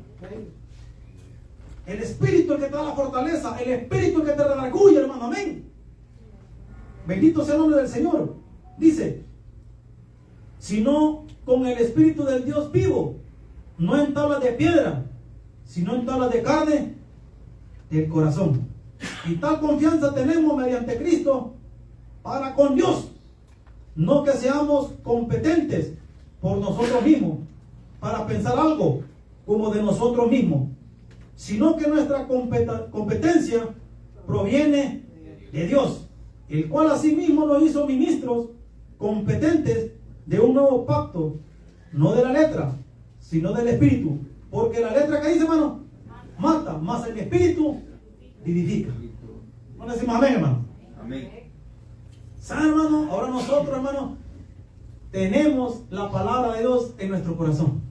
El Espíritu es el que te da la fortaleza, el Espíritu es el que te redarguye, hermano. Amén. Bendito sea el nombre del Señor. Dice, sino con el Espíritu del Dios vivo, no en tablas de piedra, sino en tablas de carne del corazón. Y tal confianza tenemos mediante Cristo para con Dios. No que seamos competentes por nosotros mismos para pensar algo como de nosotros mismos, sino que nuestra competencia proviene de Dios, el cual asimismo nos hizo ministros competentes de un nuevo pacto, no de la letra, sino del Espíritu. Porque la letra que dice, hermano, mata, más el Espíritu vivifica. ¿No decimos amén, hermano? Amén. ¿Sabe, hermano? Ahora nosotros, hermano, tenemos la palabra de Dios en nuestro corazón.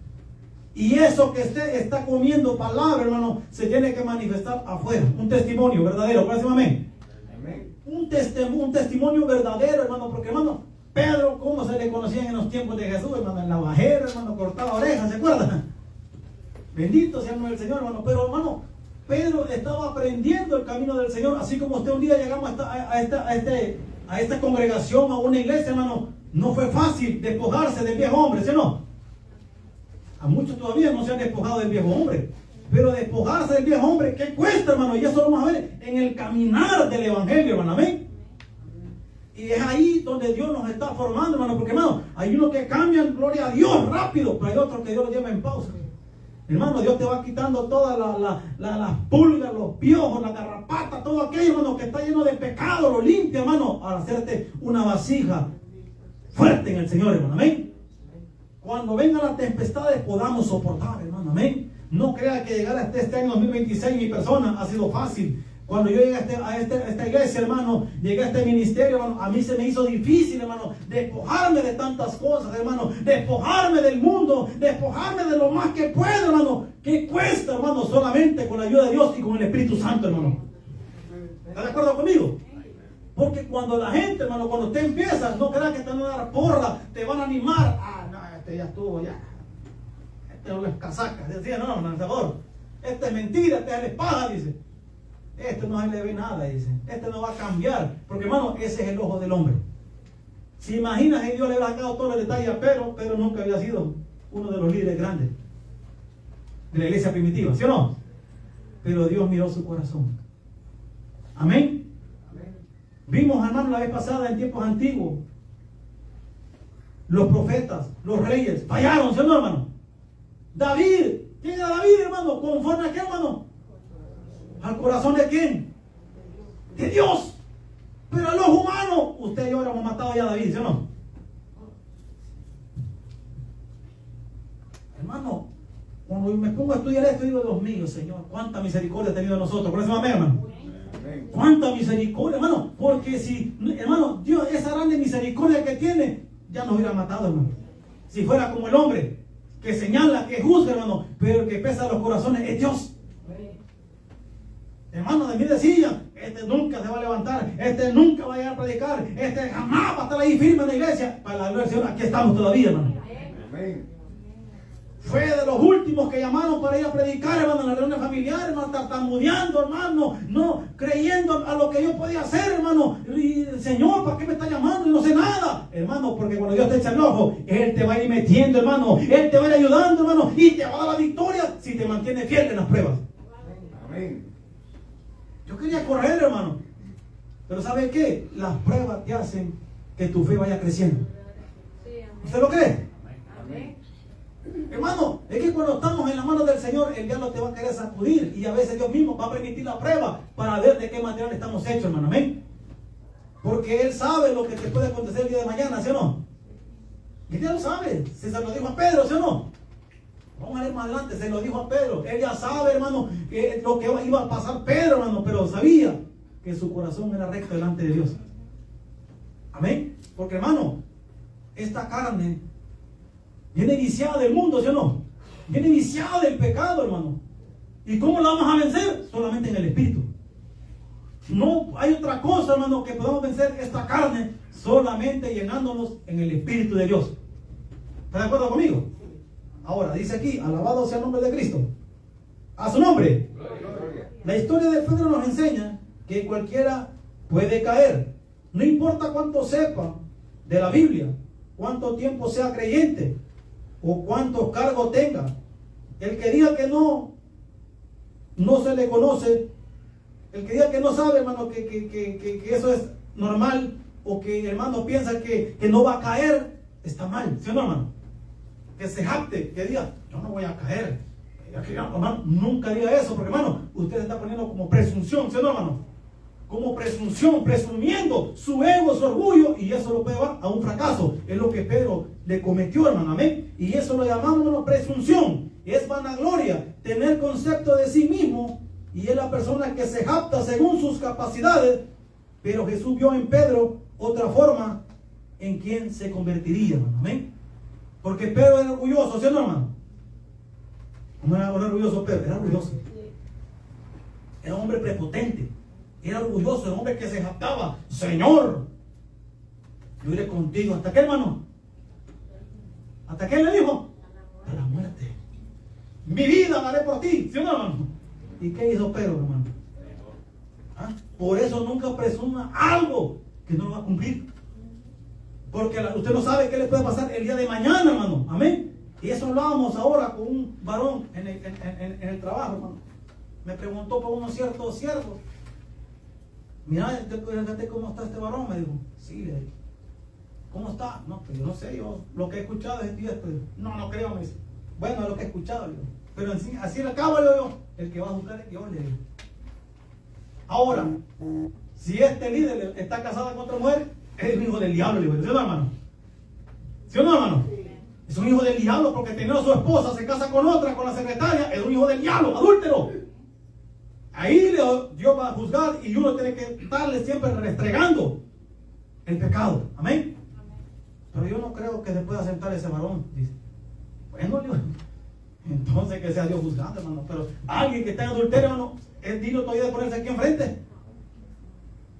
Y eso que usted está comiendo palabra, hermano, se tiene que manifestar afuera. Un testimonio verdadero. ¿Puede decir amén? Amén. Un testimonio verdadero, hermano. Porque, hermano, Pedro, ¿cómo se le conocían en los tiempos de Jesús, hermano? En la bajera, hermano, cortaba orejas, ¿se acuerdan? Bendito sea el nombre del Señor, hermano. Pero, hermano, Pedro estaba aprendiendo el camino del Señor. Así como usted un día llegamos a esta congregación, a una iglesia, hermano, no fue fácil despojarse del viejo hombre, ¿sí o no? A muchos todavía no se han despojado del viejo hombre. Pero despojarse del viejo hombre, ¿qué cuesta, hermano? Y eso lo vamos a ver en el caminar del evangelio, hermano. Amén. Y es ahí donde Dios nos está formando, hermano. Porque, hermano, hay unos que cambian, gloria a Dios, rápido. Pero hay otros que Dios los lleva en pausa. Hermano, Dios te va quitando todas las pulgas, los piojos, las garrapatas, todo aquello, hermano, que está lleno de pecado. Lo limpia, hermano, para hacerte una vasija fuerte en el Señor, hermano. Amén. Cuando vengan las tempestades podamos soportar, hermano, amén. No crea que llegar hasta este año 2026 mi persona ha sido fácil. Cuando yo llegué a esta iglesia, hermano, llegué a este ministerio, hermano, a mí se me hizo difícil, hermano, despojarme de tantas cosas, hermano, despojarme del mundo, despojarme de lo más que puedo, hermano. ¿Qué cuesta, hermano? Solamente con la ayuda de Dios y con el Espíritu Santo, hermano. ¿Está de acuerdo conmigo? Porque cuando la gente, hermano, cuando usted empieza, no crea que te van a dar porra, te van a animar. Ah, no, este ya estuvo, ya. Este no es casaca. Decía, no, hermano, este es mentira, este es el espada, dice. Este no se le ve nada, dice. Este no va a cambiar. Porque, hermano, ese es el ojo del hombre. Si imaginas que Dios le hubiera sacado todos los detalles a Pedro, Pedro nunca había sido uno de los líderes grandes de la iglesia primitiva, ¿sí o no? Pero Dios miró su corazón. Amén. Vimos, hermano, la vez pasada en tiempos antiguos, los profetas, los reyes, fallaron, ¿sí o no, hermano? David, ¿quién era David, hermano? ¿Conforme a qué, hermano? ¿Al corazón de quién? De Dios. Pero a los humanos, usted y yo hemos matado ya a David, ¿sí o no? Hermano, cuando me pongo a estudiar esto, digo, Dios mío, Señor, cuánta misericordia ha tenido de nosotros. Por eso, amén, hermano. Cuánta misericordia, hermano. Porque si, hermano, Dios, esa grande misericordia que tiene, ya nos hubiera matado, hermano. Si fuera como el hombre que señala, que juzga, hermano, pero el que pesa los corazones es Dios. Hermano, de mí decían, este nunca se va a levantar, este nunca va a llegar a predicar, este jamás va a estar ahí firme en la iglesia. Para la gloria del Señor, aquí estamos todavía, hermano. Amén. Fue de los últimos que llamaron para ir a predicar, hermano, en la reunión familiar, hermano, tartamudeando, hermano, no creyendo a lo que yo podía hacer, hermano. Y Señor, ¿para qué me está llamando? Y no sé nada, hermano, porque cuando Dios te echa el ojo, Él te va a ir metiendo, hermano, Él te va a ir ayudando, hermano, y te va a dar la victoria si te mantienes fiel en las pruebas. Amén. Yo quería correr, hermano, pero ¿sabe qué? Las pruebas te hacen que tu fe vaya creciendo. ¿Usted lo cree? Amén. Hermano, es que cuando estamos en las manos del Señor, el diablo te va a querer sacudir y a veces Dios mismo va a permitir la prueba para ver de qué material estamos hechos, hermano. Amén. Porque Él sabe lo que te puede acontecer el día de mañana, ¿sí o no? Y Él ya lo sabe. Se lo dijo a Pedro, ¿sí o no? Vamos a leer más adelante, se lo dijo a Pedro. Él ya sabe, hermano, lo que iba a pasar Pedro, hermano, pero sabía que su corazón era recto delante de Dios. Amén. Porque, hermano, esta carne viene viciada del mundo, ¿sí o no? Viene viciada del pecado, hermano. ¿Y cómo la vamos a vencer? Solamente en el Espíritu. No hay otra cosa, hermano, que podamos vencer esta carne solamente llenándonos en el Espíritu de Dios. ¿Está de acuerdo conmigo? Ahora, dice aquí, alabado sea el nombre de Cristo. A su nombre. La historia de Pedro nos enseña que cualquiera puede caer. No importa cuánto sepa de la Biblia, cuánto tiempo sea creyente o cuántos cargos tenga. El que diga que no se le conoce, el que diga que no sabe, hermano, que eso es normal, o que hermano piensa que no va a caer, está mal, ¿sí o no, hermano? Que se jacte, que diga, yo no voy a caer. Hermano, nunca diga eso, porque, hermano, usted se está poniendo como presunción, ¿sí o no, hermano? Como presunción, presumiendo su ego, su orgullo, y eso lo puede llevar a un fracaso. Es lo que Pedro le cometió, hermano, amén. Y eso lo llamamos, hermano, presunción. Es vanagloria, tener concepto de sí mismo, y es la persona que se jacta según sus capacidades. Pero Jesús vio en Pedro otra forma en quién se convertiría, hermano. Amén. Porque Pedro era orgulloso, ¿sí o no, hermano? ¿Cómo era orgulloso Pedro? Era orgulloso. Era un hombre prepotente. Era orgulloso, era un hombre que se jactaba. Señor, yo iré contigo. ¿Hasta qué, hermano? ¿Hasta qué le dijo? A la muerte. Mi vida daré por ti, ¿sí o no, hermano? ¿Y qué hizo Pedro, hermano? ¿Ah? Por eso nunca presuma algo que no lo va a cumplir. Porque usted no sabe qué le puede pasar el día de mañana, hermano. Amén. Y eso hablábamos ahora con un varón en el trabajo, hermano. Me preguntó por unos ciertos siervos. Mira, fíjate cómo está este varón, me dijo. Sí, le dije. ¿Cómo está? No, pues yo no sé, yo lo que he escuchado es esto. No creo, me dice. Bueno, es lo que he escuchado, le digo. Pero así le acabo, le digo yo. El que va a juzgar es Dios, le digo. Ahora, si este líder está casado con otra mujer, es un hijo del diablo, le digo. ¿Sí o no, hermano? ¿Sí o no, hermano? Es un hijo del diablo porque teniendo a su esposa, se casa con otra, con la secretaria, es un hijo del diablo, adúltero. Ahí Dios va a juzgar y uno tiene que estarle siempre restregando el pecado. Amén. Pero yo no creo que se pueda sentar ese varón. Dice, bueno, Dios, entonces que sea Dios juzgando, hermano. Pero alguien que está en adulterio, hermano, es digno todavía de ponerse aquí enfrente.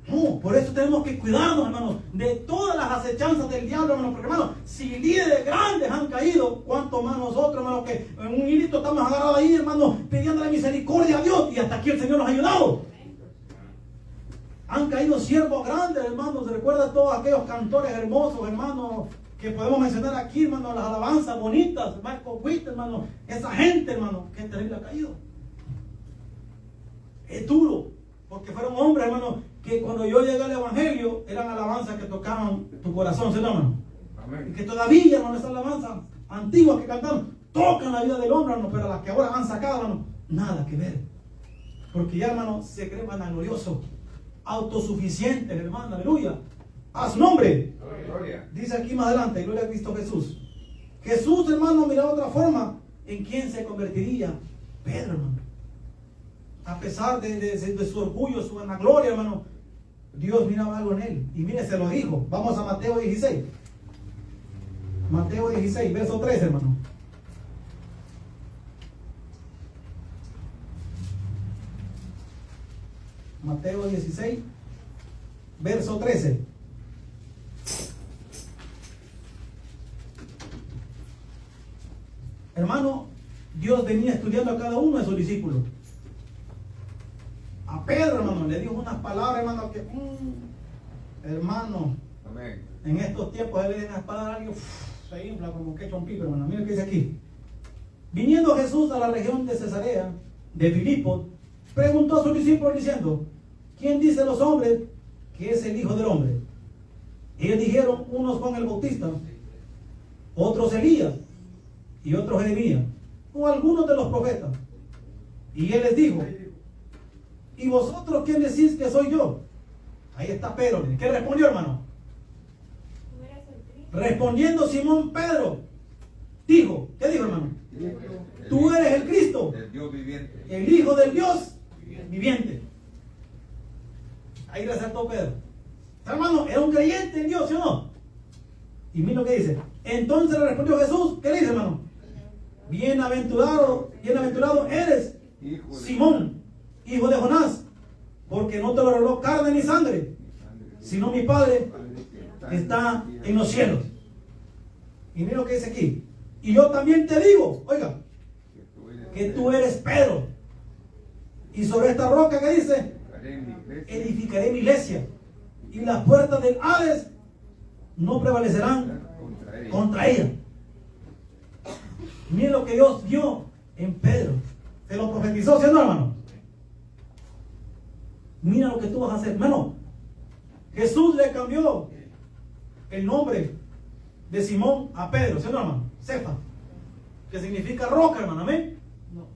No, por eso tenemos que cuidarnos, hermano, de todas las acechanzas del diablo, hermano. Porque, hermano, si líderes grandes han caído, ¿cuánto más nosotros, hermano, que en un hilito estamos agarrados ahí, hermano, pidiéndole misericordia a Dios? Y hasta aquí el Señor nos ha ayudado. Han caído siervos grandes, hermanos. Se recuerda todos aquellos cantores hermosos, hermanos, que podemos mencionar aquí, hermano, las alabanzas bonitas, Michael Witt, hermano, esa gente, hermano, que terrible ha caído. Es duro, porque fueron hombres, hermano, que cuando yo llegué al Evangelio, eran alabanzas que tocaban tu corazón, ¿sí, hermano? Amén. Y que todavía, hermano, esas alabanzas antiguas que cantaron, tocan la vida del hombre, hermano, pero las que ahora han sacado, hermano, nada que ver. Porque ya, hermano, se cree vanaglorioso, autosuficiente, hermano, aleluya. A su nombre. Gloria. Dice aquí más adelante, gloria a Cristo Jesús. Jesús, hermano, miraba otra forma en quién se convertiría Pedro, hermano. A pesar de su orgullo, su vanagloria, hermano, Dios miraba algo en él. Y mire, se lo dijo. Vamos a Mateo 16. Mateo 16, verso 3, hermano. Mateo 16, verso 13. Hermano, Dios venía estudiando a cada uno de sus discípulos. A Pedro, hermano, le dijo unas palabras, hermano, que hermano, amén. En estos tiempos le den las palabras a alguien, se infla como que echa un pico, hermano. Mira lo que dice aquí. Viniendo Jesús a la región de Cesarea de Filipo, preguntó a sus discípulos diciendo, ¿quién dice los hombres que es el Hijo del Hombre? Ellos dijeron, unos Juan el Bautista, otros Elías, y otros Jeremías, o algunos de los profetas. Y él les dijo, ¿y vosotros quién decís que soy yo? Ahí está Pedro. ¿Qué respondió, hermano? Respondiendo Simón Pedro, dijo, ¿qué dijo, hermano? Tú eres el Cristo, el Dios viviente, el Hijo del Dios viviente. Ahí resaltó Pedro. Hermano, era un creyente en Dios, ¿sí o no? Y mira lo que dice. Entonces le respondió Jesús, ¿qué le dice, hermano? Bienaventurado eres, Simón, hijo de Jonás, porque no te lo reveló carne ni sangre, sino mi Padre está en los cielos. Y mira lo que dice aquí. Y yo también te digo, oiga, que tú eres Pedro, y sobre esta roca que dice, edificaré mi iglesia, y las puertas del Hades no prevalecerán contra ella. Mira lo que Dios dio en Pedro. Se lo profetizó, ¿sí o no, hermano? Mira lo que tú vas a hacer, hermano. Jesús le cambió el nombre de Simón a Pedro, ¿sí o no, hermano? Cefa, que significa roca, hermano, amén. No,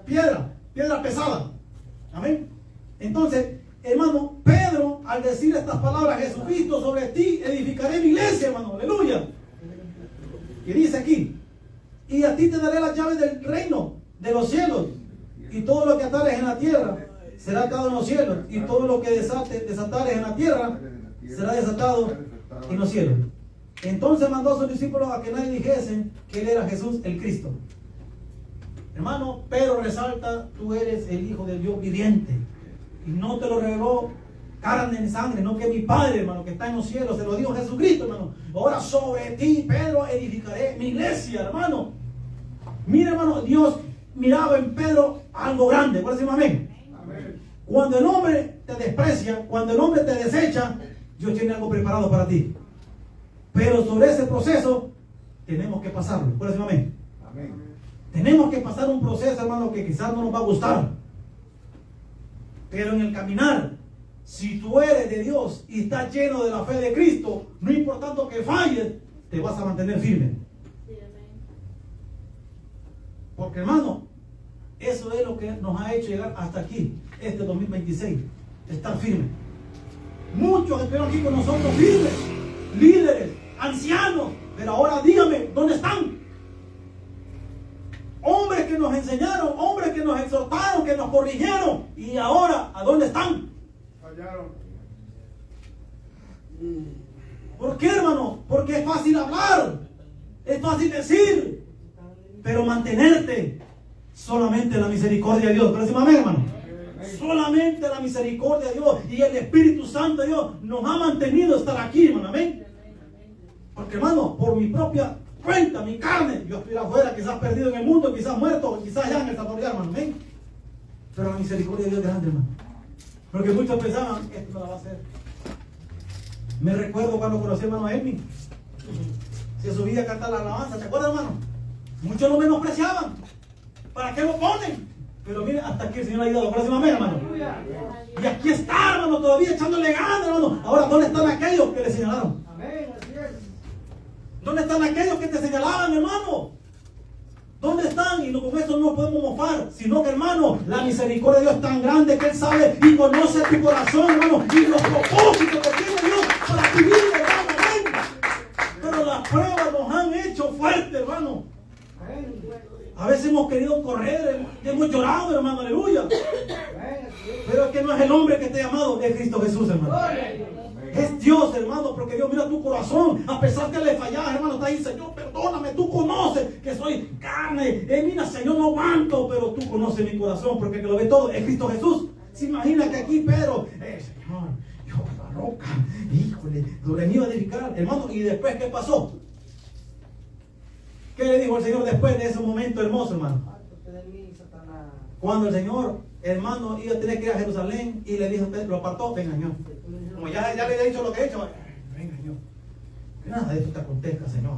piedra pesada, amén. Entonces, hermano, Pedro, al decir estas palabras, Jesucristo, sobre ti edificaré mi iglesia, hermano, aleluya. Y dice aquí, y a ti te daré las llaves del reino de los cielos, y todo lo que atares en la tierra será atado en los cielos, y todo lo que desatares en la tierra será desatado en los cielos. Entonces mandó a sus discípulos a que nadie dijese que él era Jesús el Cristo. Hermano, Pedro resalta: tú eres el Hijo del Dios viviente. Y no te lo reveló carne ni sangre, no que mi Padre, hermano, que está en los cielos. Se lo dijo Jesucristo, hermano. Ahora sobre ti, Pedro, edificaré mi iglesia, hermano. Mira, hermano, Dios miraba en Pedro algo grande. ¿Cuál es amén? Amén. Cuando el hombre te desprecia, cuando el hombre te desecha, Dios tiene algo preparado para ti. Pero sobre ese proceso tenemos que pasarlo. ¿Cuál es amén? Amén. Tenemos que pasar un proceso, hermano, que quizás no nos va a gustar. Pero en el caminar, si tú eres de Dios y estás lleno de la fe de Cristo, no importando que falles, te vas a mantener firme. Porque, hermano, eso es lo que nos ha hecho llegar hasta aquí, este 2026, estar firme. Muchos estuvieron aquí con nosotros firmes, líderes, ancianos, pero ahora dígame, ¿dónde están? Hombres que nos enseñaron, hombres que nos exhortaron, que nos corrigieron, y ahora, ¿a dónde están? Fallaron. ¿Por qué, hermano? Porque es fácil hablar, es fácil decir, pero mantenerte solamente la misericordia de Dios. ¿Pero decimos amén, hermano? Solamente la misericordia de Dios y el Espíritu Santo de Dios nos ha mantenido estar aquí, hermano. Amén. Porque, hermano, por mi propia cuenta, mi carne, yo estoy afuera, quizás perdido en el mundo, quizás muerto, quizás ya en el Salvador, hermano. Amén. Pero la misericordia de Dios es grande, hermano. Porque muchos pensaban, esto no la va a hacer. Me recuerdo cuando conocí a hermano Edwin. Se subía a cantar la alabanza, ¿te acuerdas, hermano? Muchos lo menospreciaban. ¿Para qué lo ponen? Pero mire, hasta aquí el Señor ha ayudado. Por amén, hermano. Y aquí está, hermano, todavía echándole ganas, hermano. Ahora, ¿dónde están aquellos que le señalaron? Amén, así es. ¿Dónde están aquellos que te señalaban, hermano? ¿Dónde están? Y con eso no podemos mofar, sino que, hermano, la misericordia de Dios es tan grande que Él sabe y conoce tu corazón, hermano, y los propósitos que tiene Dios para tu vida, hermano. Amén. Pero las pruebas nos han hecho fuertes, hermano. Amén. A veces hemos querido correr, hemos llorado, hermano, aleluya. Amén, así es. Pero es que no es el hombre que te ha amado, es Cristo Jesús, hermano. Es Dios, hermano, porque Dios mira tu corazón. A pesar que le fallas, hermano, está ahí, Señor, perdóname, tú conoces que soy carne. Mira, Señor, no aguanto, pero tú conoces mi corazón, porque el que lo ve todo es Cristo Jesús. Se imagina que aquí Pedro, Señor, yo la roca, híjole, sobre mí iba a edificar, hermano. Y después, ¿qué pasó? ¿Qué le dijo el Señor después de ese momento hermoso, hermano? Apártate de mí, Satanás. Cuando el Señor, hermano, iba a tener que ir a Jerusalén y le dijo, lo apartó, venga, Señor. Como ya le había dicho lo que he hecho, venga, Señor. Que nada de esto te acontezca, Señor.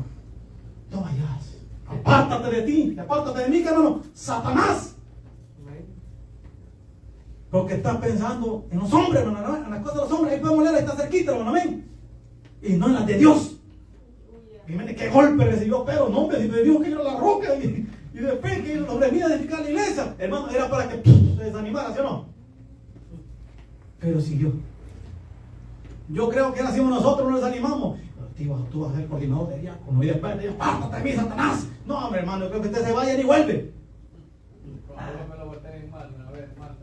No vayas. Apártate de ti, apártate de mí, que hermano. Satanás. Amén. Porque estás pensando en los hombres, hermano, en las cosas de los hombres. Ahí podemos leer, está cerquita, hermano, amén. Y no en las de Dios. Y miren qué golpe recibió Pedro, no, hombre, me dijo que yo era la roca y después que lo venía a edificar la iglesia, hermano, era para que se desanimara, ¿sí o no? Pero siguió. Yo creo que así nosotros nos desanimamos. Tú vas a ser coordinador de diácono y después te digo, apártate de mí, Satanás. No, hombre, hermano, yo creo que usted se vaya y vuelve.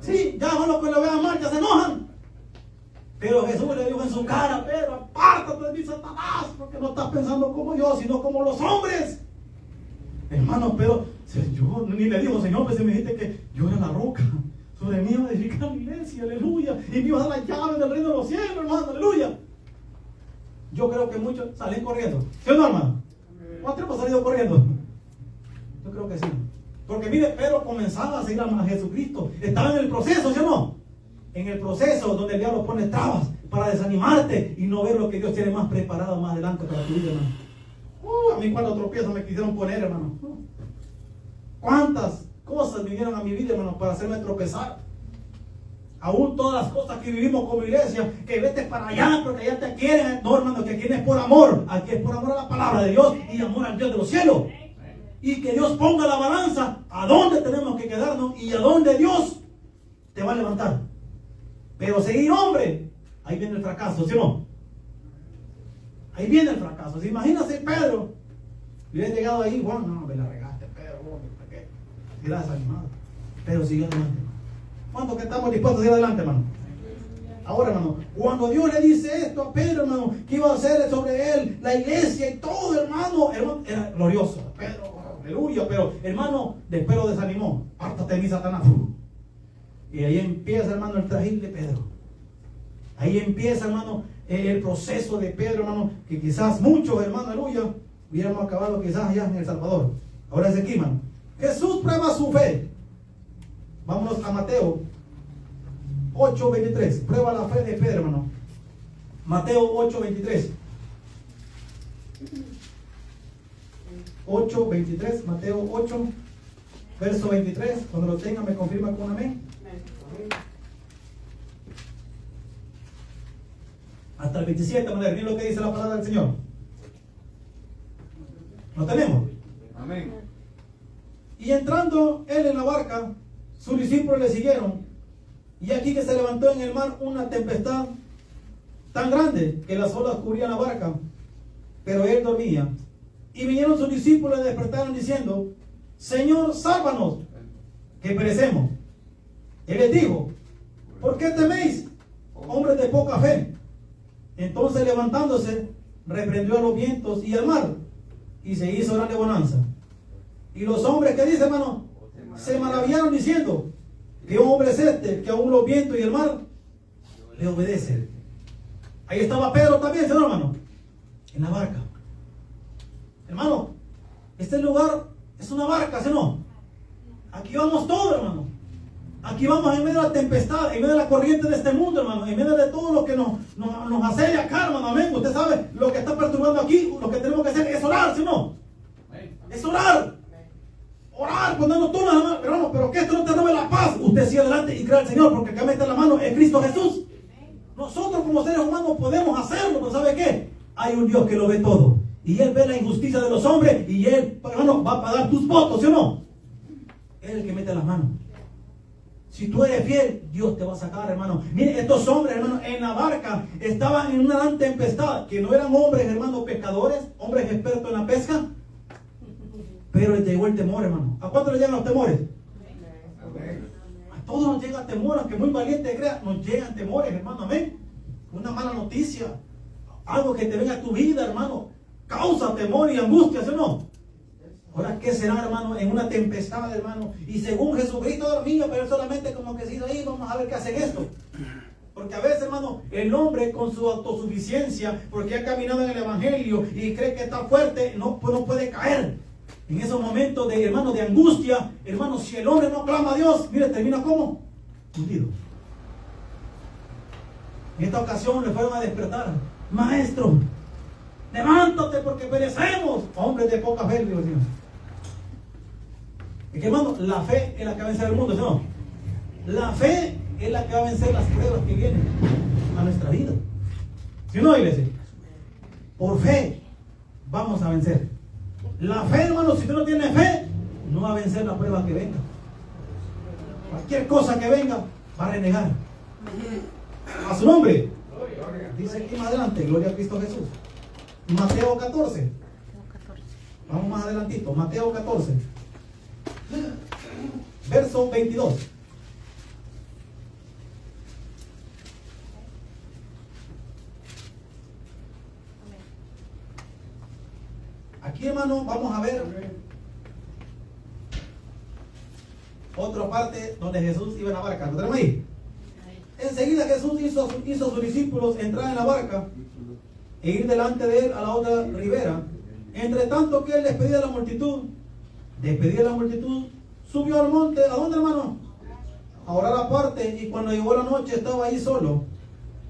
Sí, ya hermano, que lo vean mal, ya se enojan. Pero Jesús le dijo en su cara, Pedro, apártate de mí, Satanás, porque no estás pensando como yo, sino como los hombres. Hermano, pero yo ni le digo, Señor, pues si me dijiste que yo era la roca, sobre mí iba a edificar mi iglesia, aleluya, y me iba a dar las llaves del reino de los cielos, hermano, aleluya. Yo creo que muchos salen corriendo, ¿sí o no, hermano? ¿Cuántos hemos salido corriendo? Yo creo que sí. Porque mire, Pedro comenzaba a seguir a Jesucristo, estaba en el proceso, ¿sí o no? En el proceso donde el diablo pone trabas para desanimarte y no ver lo que Dios tiene más preparado más adelante para tu vida, hermano. A mí cuando tropiezo me quisieron poner, hermano. ¿Cuántas cosas vinieron a mi vida, hermano, para hacerme tropezar? Aún todas las cosas que vivimos como iglesia, que vete para allá porque allá te quieren. No, hermano, que aquí no es por amor. Aquí es por amor a la palabra de Dios y amor al Dios de los cielos. Y que Dios ponga la balanza a dónde tenemos que quedarnos y a dónde Dios te va a levantar. Pero seguir, hombre, ahí viene el fracaso, ¿sí o no? Ahí viene el fracaso. ¿Se imagina si Pedro hubiera llegado ahí? Bueno, no, me la regaste, Pedro, ¿por qué? Era desanimado. Pero siguió adelante, hermano. ¿Cuántos que estamos dispuestos a ir adelante, hermano? Ahora, hermano, cuando Dios le dice esto a Pedro, hermano, que iba a hacer sobre él la iglesia y todo, hermano, era glorioso. Pedro, aleluya, pero hermano, después lo desanimó. Hártate de mí, Satanás. Y ahí empieza, hermano, el trajín de Pedro. Ahí empieza, hermano, el proceso de Pedro, hermano, que quizás muchos, hermano, aleluya, hubiéramos acabado quizás allá en El Salvador. Ahora es aquí, hermano. Jesús prueba su fe. Vámonos a Mateo 8:23. Prueba la fe de Pedro, hermano. Mateo 8:23. 8:23. Mateo 8, verso 23. Cuando lo tenga, me confirma con un amén. Hasta el 27, vamos a leer lo que dice la palabra del Señor. ¿Lo tenemos? Amén. Y entrando él en la barca, sus discípulos le siguieron. Y aquí que se levantó en el mar una tempestad tan grande que las olas cubrían la barca, pero él dormía. Y vinieron sus discípulos y le despertaron diciendo: Señor, sálvanos, que perecemos. Él les dijo: ¿por qué teméis, hombres de poca fe? Entonces, levantándose, reprendió a los vientos y al mar, y se hizo grande bonanza. Y los hombres, ¿qué dice, hermano? Se maravillaron diciendo: ¿qué hombre es este que aún los vientos y el mar le obedecen? Ahí estaba Pedro también, ¿sí, hermano? En la barca. Hermano, este lugar es una barca, ¿sí no? Aquí vamos todos, hermano. Aquí vamos en medio de la tempestad, en medio de la corriente de este mundo, hermano, en medio de todo lo que nos asedia acá, hermano, amén. Usted sabe lo que está perturbando aquí. Lo que tenemos que hacer es orar, ¿sí o no? Es orar. Orar, ponernos todos, hermano, pero que esto no te robe la paz. Usted sigue adelante y crea al Señor, porque acá mete la mano en Cristo Jesús. Nosotros como seres humanos podemos hacerlo, pero ¿sabe qué? Hay un Dios que lo ve todo. Y Él ve la injusticia de los hombres y Él, hermano, va a pagar tus votos, ¿sí o no? Él es el que mete las manos. Si tú eres fiel, Dios te va a sacar, hermano. Mire, estos hombres, hermano, en la barca estaban en una gran tempestad, que no eran hombres, hermano, pescadores, hombres expertos en la pesca, pero les llegó el temor, hermano. ¿A cuánto les llegan los temores? A todos nos llega el temor, aunque muy valiente crea, nos llegan temores, hermano, amén. Una mala noticia, algo que te venga a tu vida, hermano, causa temor y angustia, ¿sí o no? Ahora, ¿qué será, hermano? En una tempestad, hermano. Y según Jesucristo dormía, pero él solamente como que se hizo ahí, vamos a ver qué hacen esto. Porque a veces, hermano, el hombre con su autosuficiencia, porque ha caminado en el Evangelio y cree que está fuerte, no puede caer. En esos momentos de, hermano, de angustia, hermano, si el hombre no clama a Dios, mire, termina como hundido. En esta ocasión le fueron a despertar: maestro, levántate porque perecemos. Hombres de poca fe, Dios mío. Es que, hermano, la fe es la que va a vencer el mundo, ¿no? La fe es la que va a vencer las pruebas que vienen a nuestra vida. ¿Sí o no, iglesia? Por fe vamos a vencer. La fe, hermano, si usted no tiene fe, no va a vencer la prueba que venga. Cualquier cosa que venga, va a renegar. A su nombre. Dice aquí más adelante: gloria a Cristo Jesús. Mateo 14. Vamos más adelantito. Mateo 14. Verso 22. Aquí, hermano, vamos a ver otra parte donde Jesús iba en la barca. ¿Lo tenemos ahí? Enseguida Jesús hizo a sus discípulos entrar en la barca e ir delante de él a la otra ribera. Entre tanto que él despedía a la multitud, subió al monte. ¿A dónde, hermano? A orar aparte. Y cuando llegó la noche estaba ahí solo.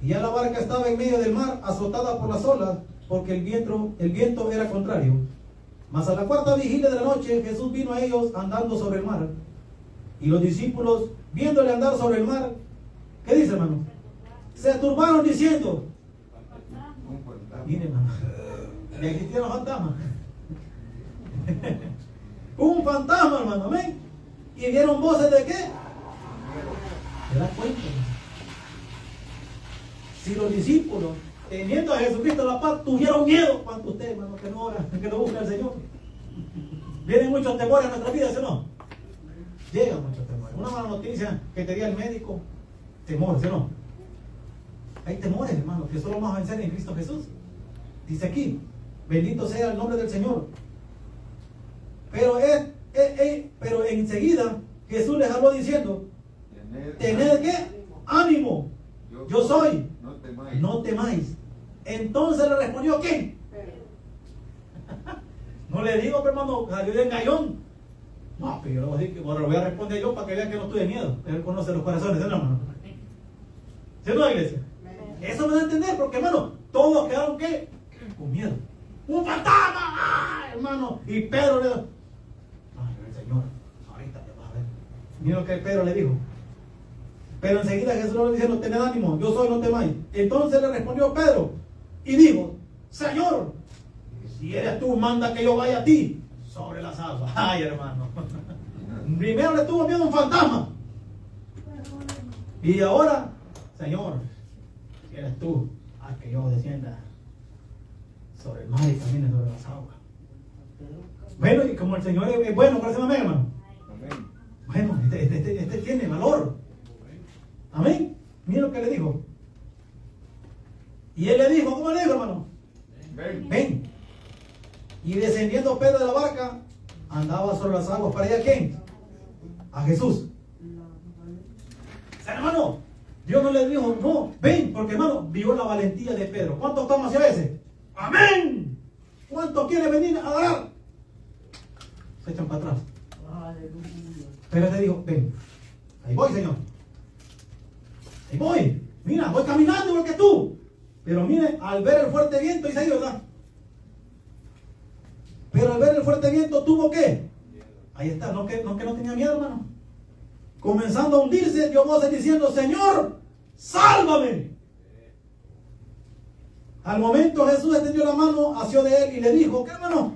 Y ya la barca estaba en medio del mar, azotada por las olas, porque el viento era contrario. Mas a la cuarta vigilia de la noche Jesús vino a ellos andando sobre el mar. Y los discípulos, viéndole andar sobre el mar, ¿qué dice, hermano? Se turbaron diciendo: mire, hermano, y aquí tiene los fantasmas. Un fantasma, hermano, amén. Y vieron voces de qué. ¿Se da cuenta? Si los discípulos, teniendo a Jesucristo la paz, tuvieron miedo, ¿cuánto usted, hermano, que no ora, que no busca al Señor? Vienen muchos temores a nuestra vida, ¿sí o no? Llegan muchos temores. Una mala noticia que te diga el médico, temor, ¿sí o no? hay temores, hermano, que solo vamos a vencer en Cristo Jesús. Dice aquí, bendito sea el nombre del Señor. Pero enseguida Jesús les habló diciendo, tened ¿qué? Ánimo, yo soy, no temáis. Entonces le respondió ¿quién? No le digo, pero hermano, salió de engallón. No, pero yo le voy a decir que bueno, lo voy a responder yo para que vean que no estoy de miedo. Él conoce los corazones, ¿sí, hermano? ¿Sí, no, iglesia? Eso me da a entender, porque hermano, todos quedaron ¿qué? Con miedo. ¡Un fantasma! ¡Ah, hermano! Y Pedro le dijo, ay, el Señor, ahorita te vas a ver. Mira lo que Pedro le dijo. Pero enseguida Jesús le dijo, tened ánimo, yo soy, no temáis. Entonces le respondió Pedro y dijo, Señor, si eres tú, manda que yo vaya a ti sobre las aguas. Ay, hermano. Primero le tuvo miedo a un fantasma. Y ahora, Señor, si eres tú, haz que yo descienda sobre el mar y camine sobre las aguas. Bueno, y como el Señor es bueno, parece amén, hermano. Bueno, este tiene valor. Amén. Mira lo que le dijo. Y él le dijo, ¿cómo le dijo, hermano? Ven. Y descendiendo Pedro de la barca, andaba sobre las aguas. ¿Para ir a quién? A Jesús. Hermano, Dios no le dijo, no, ven, porque hermano, vio la valentía de Pedro. ¿Cuántos estamos hacia ese? ¡Amén! ¿Cuántos quieren venir a adorar? Se echan para atrás. Pero te dijo, ven, ahí voy, Señor. Ahí voy. Mira, voy caminando igual que tú. Pero mire, al ver el fuerte viento, dice ahí, ¿verdad? Pero al ver el fuerte viento, ¿tuvo qué? Ahí está, no que no tenía miedo, hermano. Comenzando a hundirse, dio voces diciendo, Señor, sálvame. Al momento Jesús extendió la mano hacia de él y le dijo, ¿qué, hermano?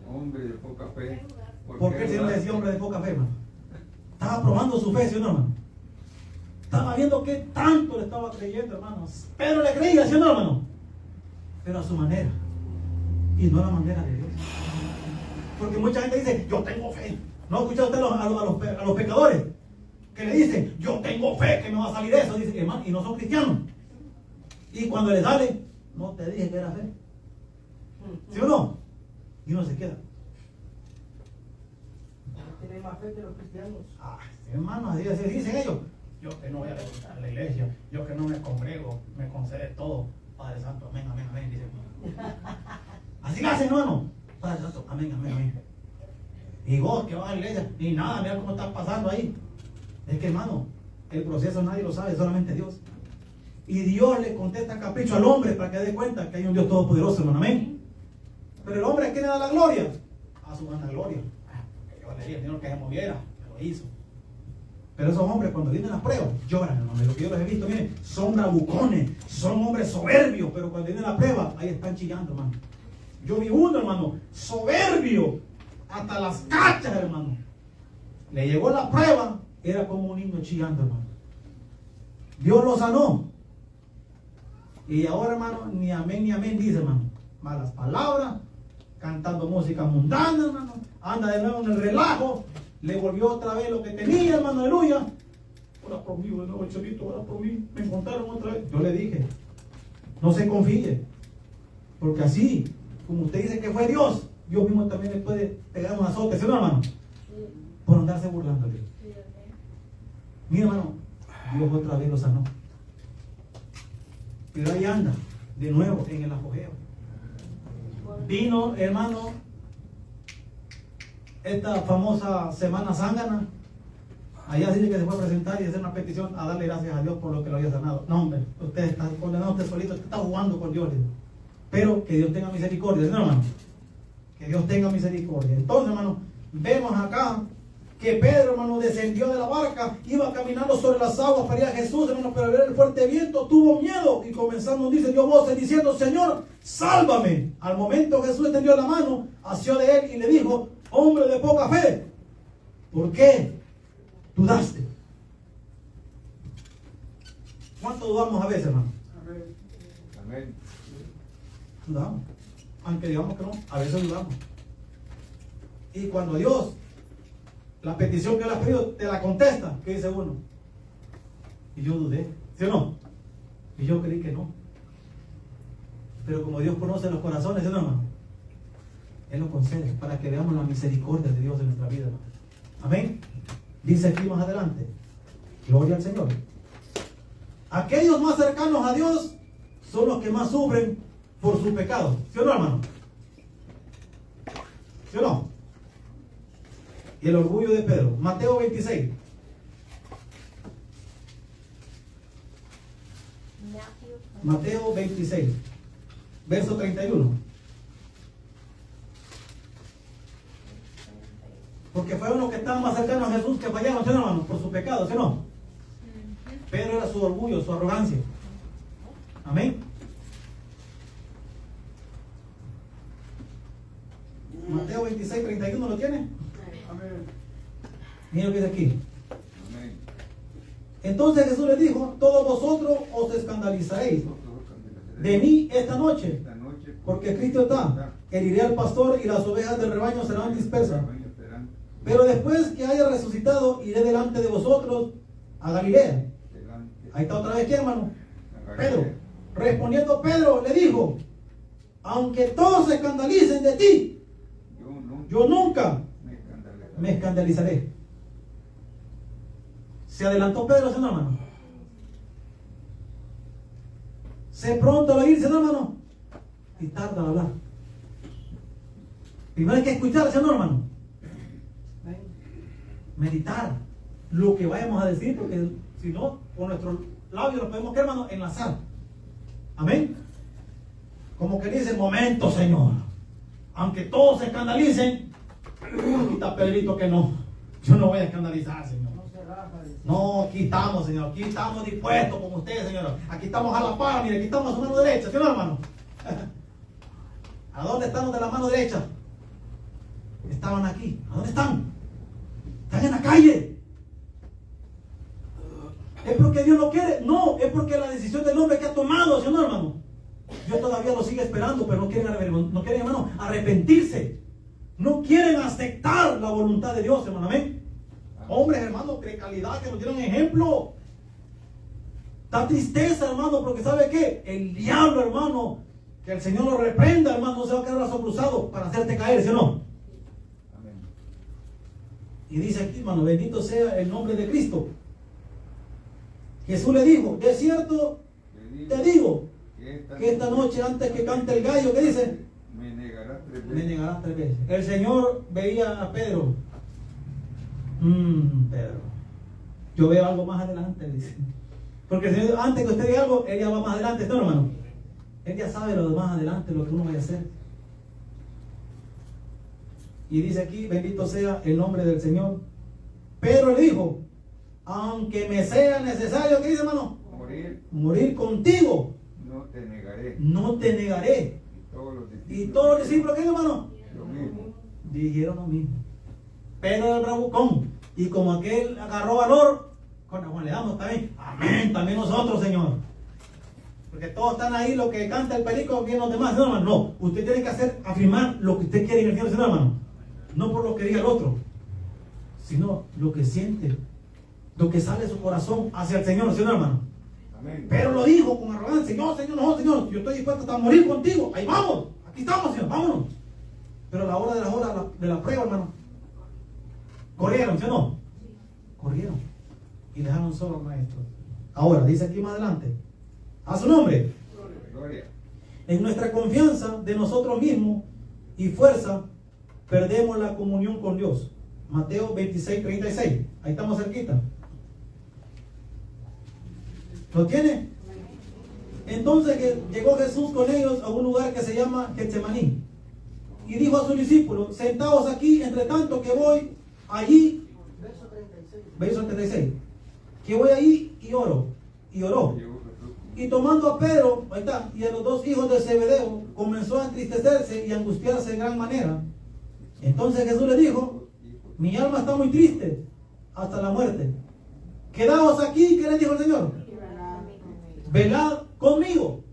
Hombre de poca fe. ¿Por qué el Señor le decía hombre de poca fe, hermano? Estaba probando su fe, ¿sí o no, hermano? Estaba viendo qué tanto le estaba creyendo, hermanos. Pedro le creía, ¿sí o no, hermano? Pero a su manera. Y no a la manera de Dios. Porque mucha gente dice, yo tengo fe. ¿No ha escuchado usted a los pecadores? Que le dicen, yo tengo fe que me va a salir eso. Dice, hermano, y no son cristianos. Y cuando le sale, no te dije que era fe. ¿Sí o no? Y uno se queda. Tiene más fe que los cristianos. Ah, hermano, así dicen ellos. Yo que no voy a levantar la iglesia, yo que no me congrego, me concede todo. Padre Santo, amén, amén, amén, dice. Así lo hacen, hermano. Padre Santo, amén, amén, amén. Y vos que vas a la iglesia, ni nada, mira cómo estás pasando ahí. Es que, hermano, el proceso nadie lo sabe, solamente Dios. Y Dios le contesta capricho al hombre para que dé cuenta que hay un Dios todopoderoso, hermano, amén. Pero el hombre, ¿a quién le da la gloria? A su vanagloria. Que yo le dije al Señor que se moviera, que lo hizo. Pero esos hombres cuando vienen las pruebas lloran, hermano. Lo que yo los he visto, miren, son bravucones, son hombres soberbios, pero cuando vienen las pruebas, ahí están chillando, hermano. Yo vi uno, hermano, soberbio, hasta las cachas, hermano. Le llegó la prueba, era como un niño chillando, hermano. Dios lo sanó. Y ahora, hermano, ni amén, dice, hermano. Malas palabras, cantando música mundana, hermano. Anda de nuevo en el relajo. Le volvió otra vez lo que tenía, hermano, aleluya. Ora por mí, de nuevo, chelito, ora por mí. Me encontraron otra vez. Yo le dije, no se confíe. Porque así, como usted dice que fue Dios, Dios mismo también le puede pegar un azote, ¿sí, no, hermano? Por andarse burlándole. Mira, hermano, Dios otra vez lo sanó. Pero ahí anda, de nuevo, en el apogeo. Vino, hermano, esta famosa Semana Zángana. Allá dice que se fue a presentar y hacer una petición a darle gracias a Dios por lo que lo había sanado. No, hombre, usted está condenado, usted solito, usted está jugando con Dios. Pero que Dios tenga misericordia, ¿no, hermano? Que Dios tenga misericordia. Entonces, hermano, vemos acá que Pedro, hermano, descendió de la barca, iba caminando sobre las aguas para ir a Jesús, hermano, pero al ver el fuerte viento tuvo miedo y comenzando, dice, dio voces diciendo, Señor, sálvame. Al momento Jesús extendió la mano, asió de él y le dijo, hombre de poca fe, ¿por qué dudaste? ¿Cuánto dudamos a veces, hermano? Amén. Dudamos. Aunque digamos que no, a veces dudamos. Y cuando Dios, la petición que le has pedido, te la contesta, ¿qué dice uno? Y yo dudé, ¿sí o no? Y yo creí que no. Pero como Dios conoce los corazones, ¿sí, no, hermano? Él lo concede para que veamos la misericordia de Dios en nuestra vida, hermano. Amén. Dice aquí más adelante, gloria al Señor. Aquellos más cercanos a Dios son los que más sufren por su pecado. ¿Sí o no, hermano? ¿Sí o no? Y el orgullo de Pedro. Mateo 26. Mateo 26, verso 31. Porque fueron los que estaban más cercanos a Jesús que fallaron, ¿sí o no, hermano? Por su pecado, ¿sí o no? Pedro era su orgullo, su arrogancia. Amén. Mateo 26, 31, ¿lo tiene? Amén. Mira lo que dice aquí. Amén. Entonces Jesús les dijo, todos vosotros os escandalizaréis de mí esta noche, Esta noche, porque escrito está, heriré al pastor y las ovejas del rebaño serán dispersas. Pero después que haya resucitado, iré delante de vosotros a Galilea. Ahí está otra vez, ¿qué, hermano? Pedro. Respondiendo Pedro, le dijo, aunque todos se escandalicen de ti, yo nunca me escandalizaré. Se adelantó Pedro, ¿sí, no, hermano? Se pronto al oírse, ¿no, hermano? Y tarda al hablar. Primero hay que escuchar, ¿sí, no, hermano? Meditar lo que vayamos a decir, porque si no, con nuestros labios nos podemos, ¿qué, hermano? Enlazar. Amén. Como que dice, momento, Señor. Aunque todos se escandalicen, aquí está Pedrito que no. Yo no voy a escandalizar, Señor. No, aquí estamos, Señor. Aquí estamos dispuestos con ustedes, Señor. Aquí estamos a la par, mire, aquí estamos a su mano derecha, ¿sí, no, hermano? ¿A dónde están los de la mano derecha? Estaban aquí. ¿A dónde están? Están en la calle. ¿Es porque Dios no quiere? No, es porque la decisión del hombre que ha tomado, ¿sí o no, hermano? Dios todavía lo sigue esperando, pero no quieren, hermano, arrepentirse. No quieren aceptar la voluntad de Dios, hermano. Amén. Hombres, hermano, de calidad que nos dieron ejemplo. Da tristeza, hermano, porque ¿sabe qué? El diablo, hermano, que el Señor lo reprenda, hermano, no se va a quedar brazo cruzado para hacerte caer, ¿sí o no? Amén. Y dice aquí, hermano, bendito sea el nombre de Cristo. Jesús le dijo, de cierto te digo que esta noche antes que cante el gallo, ¿qué dice? Me negarás 3 veces. Me negarás 3 veces. El Señor veía a Pedro. Pedro, yo veo algo más adelante, dice. Porque el Señor, antes que usted diga algo, Él ya va más adelante, ¿no, hermano? Él ya sabe lo de más adelante, lo que uno vaya a hacer. Y dice aquí, bendito sea el nombre del Señor. Pedro le dijo, aunque me sea necesario, ¿qué dice, hermano? Morir contigo. No te negaré. No te negaré. Y todos los discípulos, ¿qué dice, hermano? Lo mismo. Dijeron lo mismo. Pedro era el bravucón. Y como aquel agarró valor, cuando le damos también, amén, también nosotros, Señor. Porque todos están ahí, lo que canta el perico, bien los demás, ¿no, hermano? No, usted tiene que hacer, afirmar lo que usted quiere en el cielo, ¿sí, hermano? No por lo que diga el otro, sino lo que siente, lo que sale de su corazón hacia el Señor, ¿sí, hermano? Amén. Pero lo dijo con arrogancia, no, Señor, no, Señor, yo estoy dispuesto hasta morir contigo, ahí vamos, aquí estamos, Señor, vámonos. Pero a la hora de la prueba, hermano, corrieron, ¿sí o no? Corrieron y dejaron solo al maestro. Ahora, dice aquí más adelante, a su nombre, Gloria. en nuestra confianza de nosotros mismos y fuerza, perdemos la comunión con Dios. Mateo 26, 36. Ahí estamos cerquita. ¿Lo tiene? Entonces que llegó Jesús con ellos a un lugar que se llama Getsemaní. Y dijo a sus discípulos, sentaos aquí, entre tanto que voy allí. Verso 36. Verso 36. Que voy allí y oro. Y oró. Llegó Jesús. Y tomando a Pedro, ahí está, y a los 2 hijos de Zebedeo, comenzó a entristecerse y a angustiarse en gran manera. Entonces Jesús le dijo, mi alma está muy triste hasta la muerte. Quedaos aquí, ¿qué le dijo el Señor? Velad conmigo.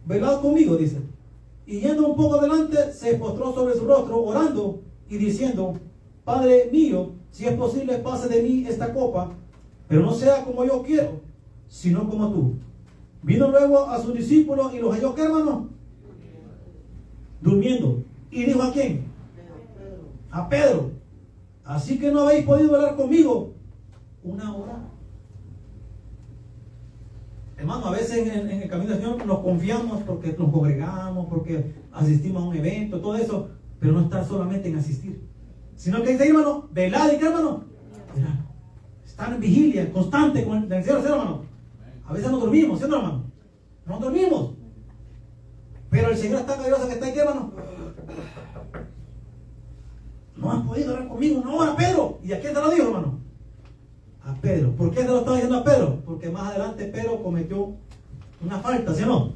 Velad conmigo, dice. Y yendo un poco adelante, se postró sobre su rostro, orando y diciendo, Padre mío, si es posible, pase de mí esta copa, pero no sea como yo quiero, sino como tú. Vino luego a sus discípulos y los halló, ¿qué, hermano? Durmiendo. ¿Y dijo a quién? A Pedro. Así que no habéis podido hablar conmigo una hora. Hermano, a veces en el camino del Señor nos confiamos porque nos congregamos, porque asistimos a un evento, todo eso, pero no estar solamente en asistir, sino que dice, hermano, velad y qué, hermano, velad. Estar en vigilia constante con el Señor, hermano. A veces no dormimos, ¿sí, hermano? No dormimos, pero el Señor es tan glorioso que está aquí, hermano. No has podido hablar conmigo una hora, Pedro. ¿Y a quién te lo dijo, hermano? A Pedro. ¿Por qué se lo estaba diciendo a Pedro? Porque más adelante Pedro cometió una falta, ¿sí o no?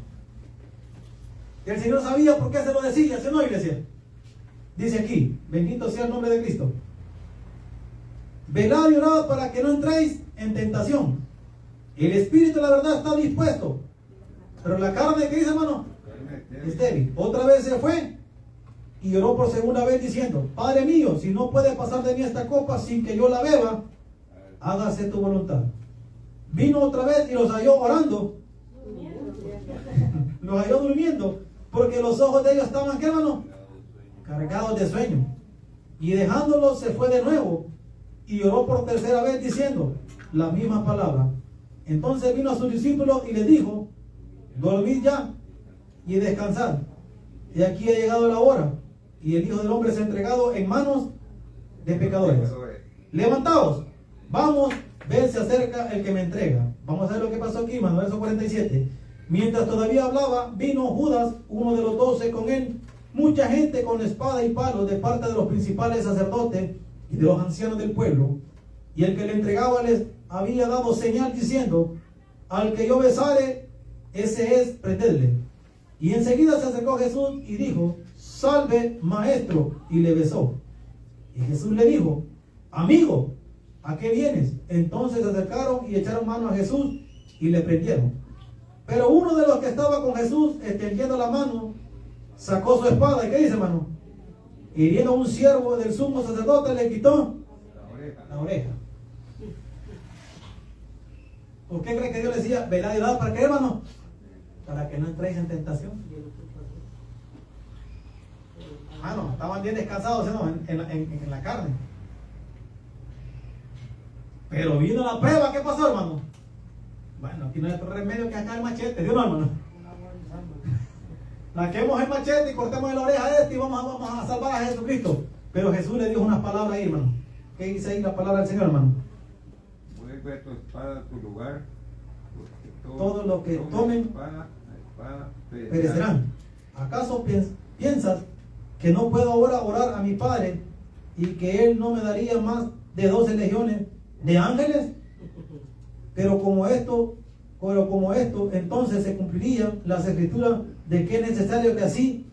Y el Señor sabía por qué se lo decía, ¿sí o no, iglesia? Dice aquí, bendito sea el nombre de Cristo. Velad y orad para que no entréis en tentación. El espíritu de la verdad está dispuesto, pero la carne, ¿qué dice, hermano? Es débil. Otra vez se fue y oró por segunda vez diciendo, Padre mío, si no puede pasar de mí esta copa sin que yo la beba, hágase tu voluntad. Vino otra vez y los halló orando. Los halló durmiendo, porque los ojos de ellos estaban, ¿qué, hermano? Cargados de sueño. Y dejándolos se fue de nuevo y oró por tercera vez diciendo la misma palabra. Entonces vino a sus discípulos y les dijo, dormid ya y descansad. Y aquí ha llegado la hora y el Hijo del Hombre se ha entregado en manos de pecadores. Levantaos, vamos, ven, se acerca el que me entrega. Vamos a ver lo que pasó aquí, hermano, verso 47. Mientras todavía hablaba, vino Judas, uno de los 12, con él, mucha gente con espada y palos de parte de los principales sacerdotes y de los ancianos del pueblo. Y el que le entregaba les había dado señal diciendo, al que yo besare, ese es, prendedle. Y enseguida se acercó a Jesús y dijo, salve, maestro, y le besó. Y Jesús le dijo, amigo, ¿a qué vienes? Entonces se acercaron y echaron mano a Jesús y le prendieron. Pero uno de los que estaba con Jesús, extendiendo la mano, sacó su espada. ¿Y qué dice, hermano? Hiriendo a un siervo del sumo sacerdote, le quitó la oreja. ¿Por qué cree que Dios le decía, velad y orad? ¿Para qué, hermano? Para que no entréis en tentación. No, estaban bien descansados, ¿no? en la carne. Pero vino la prueba, ¿qué pasó, hermano? Bueno, aquí no hay otro remedio que acá el machete, ¿sí o no, hermano? Saquemos el machete y cortemos la oreja de este y vamos a salvar a Jesucristo. Pero Jesús le dijo unas palabras ahí, hermano. ¿Qué dice ahí la palabra del Señor, hermano? Vuelve tu espada a tu lugar, porque todo lo que tomen la espada perecerán. ¿Acaso piensas que no puedo ahora orar a mi Padre y que Él no me daría más de 12 legiones de ángeles? Pero como esto, entonces se cumpliría las escrituras de que es necesario que así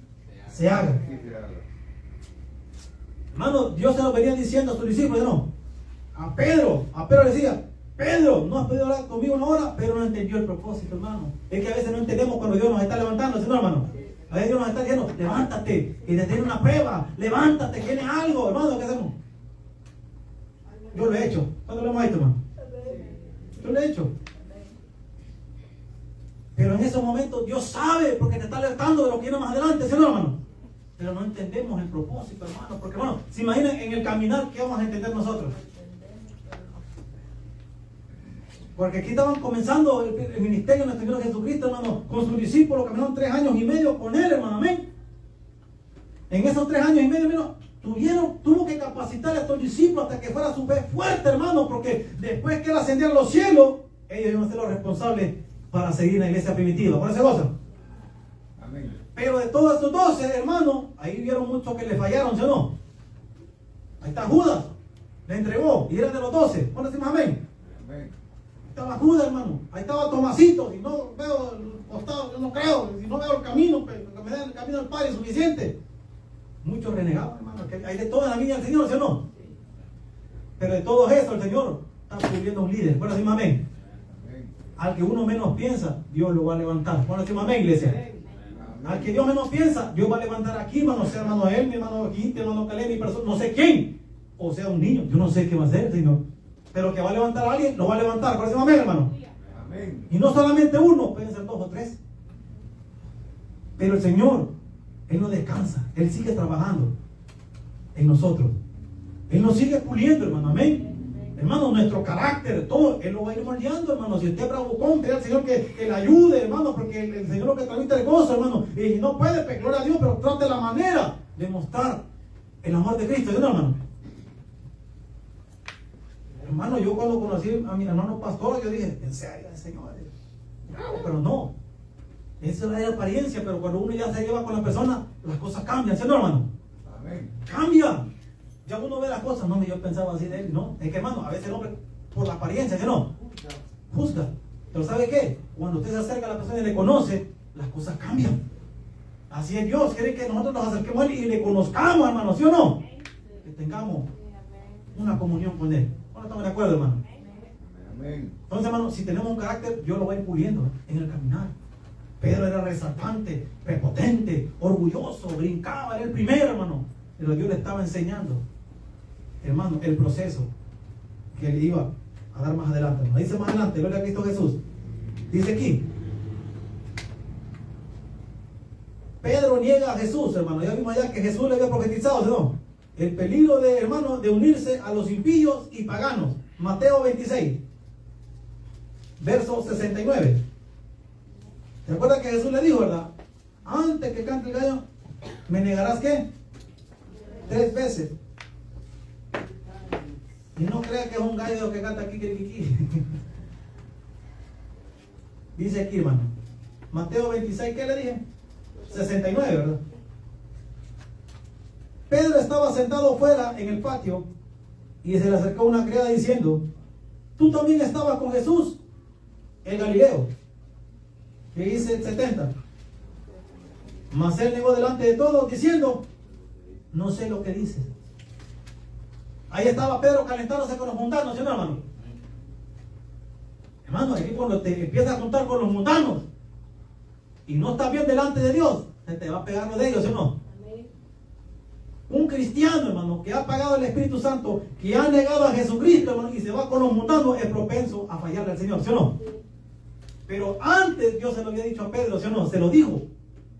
se haga. Hermano, Dios se lo venía diciendo a sus discípulos, ¿no? A Pedro le decía, Pedro, no has podido hablar conmigo una hora, pero no entendió el propósito, hermano. Es que a veces no entendemos cuando Dios nos está levantando, ¿sí, no, hermano? A veces Dios nos está diciendo, levántate, y te tiene una prueba, levántate, tienes algo, hermano, ¿qué hacemos? Yo lo he hecho. ¿Cuándo lo hemos hecho, hermano? Yo lo he hecho. Pero en esos momentos Dios sabe, porque te está alertando de lo que viene más adelante, ¿sí, no, hermano? Pero no entendemos el propósito, hermano, porque, hermano, se imaginan en el caminar, ¿qué vamos a entender nosotros? Porque aquí estaban comenzando el ministerio de nuestro Señor Jesucristo, hermano, con sus discípulos, caminaron 3 años y medio con Él, hermano, amén. En esos 3 años y medio, hermano, tuvo que capacitar a estos discípulos hasta que fuera su fe fuerte, hermano, porque después que Él ascendiera a los cielos, ellos iban a ser los responsables para seguir en la iglesia primitiva. ¿Por esa cosa? Amén. Pero de todos estos 12, hermanos, ahí vieron muchos que le fallaron, ¿sí o no? Ahí está Judas, le entregó, y era de los 12. ¿Cuándo decimos amén? Amén. Estaba Judas, hermano. Ahí estaba Tomasito. Si no veo el costado, yo no creo. Si no veo el camino, que me den el camino del Padre es suficiente. Muchos renegados, hermano. Que hay de todo en la viña del Señor, ¿sí o no? Pero de todo eso, el Señor está cubriendo un líder. Bueno, decimos amén. Amén. Al que uno menos piensa, Dios lo va a levantar. Bueno, decimos amén, iglesia. Al que Dios menos piensa, Dios va a levantar aquí, hermano. Sea hermano él, mi hermano Quinte, hermano Caleb, mi persona, no sé quién. O sea, un niño. Yo no sé qué va a hacer, Señor. Pero que va a levantar a alguien, lo va a levantar. Por eso, amén, hermano. Amén. Y no solamente uno, pueden ser 2 o 3. Pero el Señor, Él no descansa. Él sigue trabajando en nosotros. Él nos sigue puliendo, hermano. Amén. Hermano, nuestro carácter, todo, Él lo va a ir moldeando, hermano. Si usted es bravucón, pide al Señor que le ayude, hermano, porque el Señor lo que transmite el gozo, hermano. Y no puede, pues, gloria a Dios, pero trate la manera de mostrar el amor de Cristo, ¿sí, no, hermano? Hermano, yo cuando conocí a mi hermano pastor, yo dije, en serio, Señor, pero no. Esa es la apariencia, pero cuando uno ya se lleva con la persona, las cosas cambian, ¿sí, no, hermano? Amén. Cambia. Ya uno ve las cosas, no, yo pensaba así de él, no. Es que, hermano, a veces el hombre, por la apariencia, ¿sí, no? Juzga. Pero ¿sabe qué? Cuando usted se acerca a la persona y le conoce, las cosas cambian. Así es Dios, quiere que nosotros nos acerquemos a Él y le conozcamos, hermano, ¿sí o no? Que tengamos una comunión con Él. ¿No estamos de acuerdo, hermano? Amén. Entonces, hermano, si tenemos un carácter, Dios lo va a ir puliendo en el caminar. Pedro era resaltante, prepotente, orgulloso, brincaba, era el primero, hermano. Pero Dios le estaba enseñando, hermano, el proceso que le iba a dar más adelante. Hermano. Dice más adelante, gloria a Cristo Jesús. Dice aquí, Pedro niega a Jesús, hermano. Ya vimos allá que Jesús le había profetizado, ¿no? El peligro de, hermano, de unirse a los impíos y paganos. Mateo 26, verso 69. ¿Se acuerdan que Jesús le dijo, verdad? Antes que cante el gallo, ¿me negarás qué? 3 veces. Y no crea que es un gallo que canta aquí, aquí. Dice aquí, hermano. Mateo 26, ¿qué le dije? 69, ¿verdad? Pedro estaba sentado fuera en el patio y se le acercó una criada diciendo, tú también estabas con Jesús, el Galileo. Que dice 70. Mas él negó delante de todos diciendo, no sé lo que dices. Ahí estaba Pedro calentándose con los mundanos, ¿sí, no, hermano? Hermano, aquí cuando te empiezas a juntar con los mundanos y no estás bien delante de Dios, se te va a pegar lo de ellos, ¿sí o no? Un cristiano, hermano, que ha pagado el Espíritu Santo, que ha negado a Jesucristo, hermano, y se va con los mundanos, es propenso a fallarle al Señor, ¿sí o no? Pero antes Dios se lo había dicho a Pedro, ¿sí o no? Se lo dijo.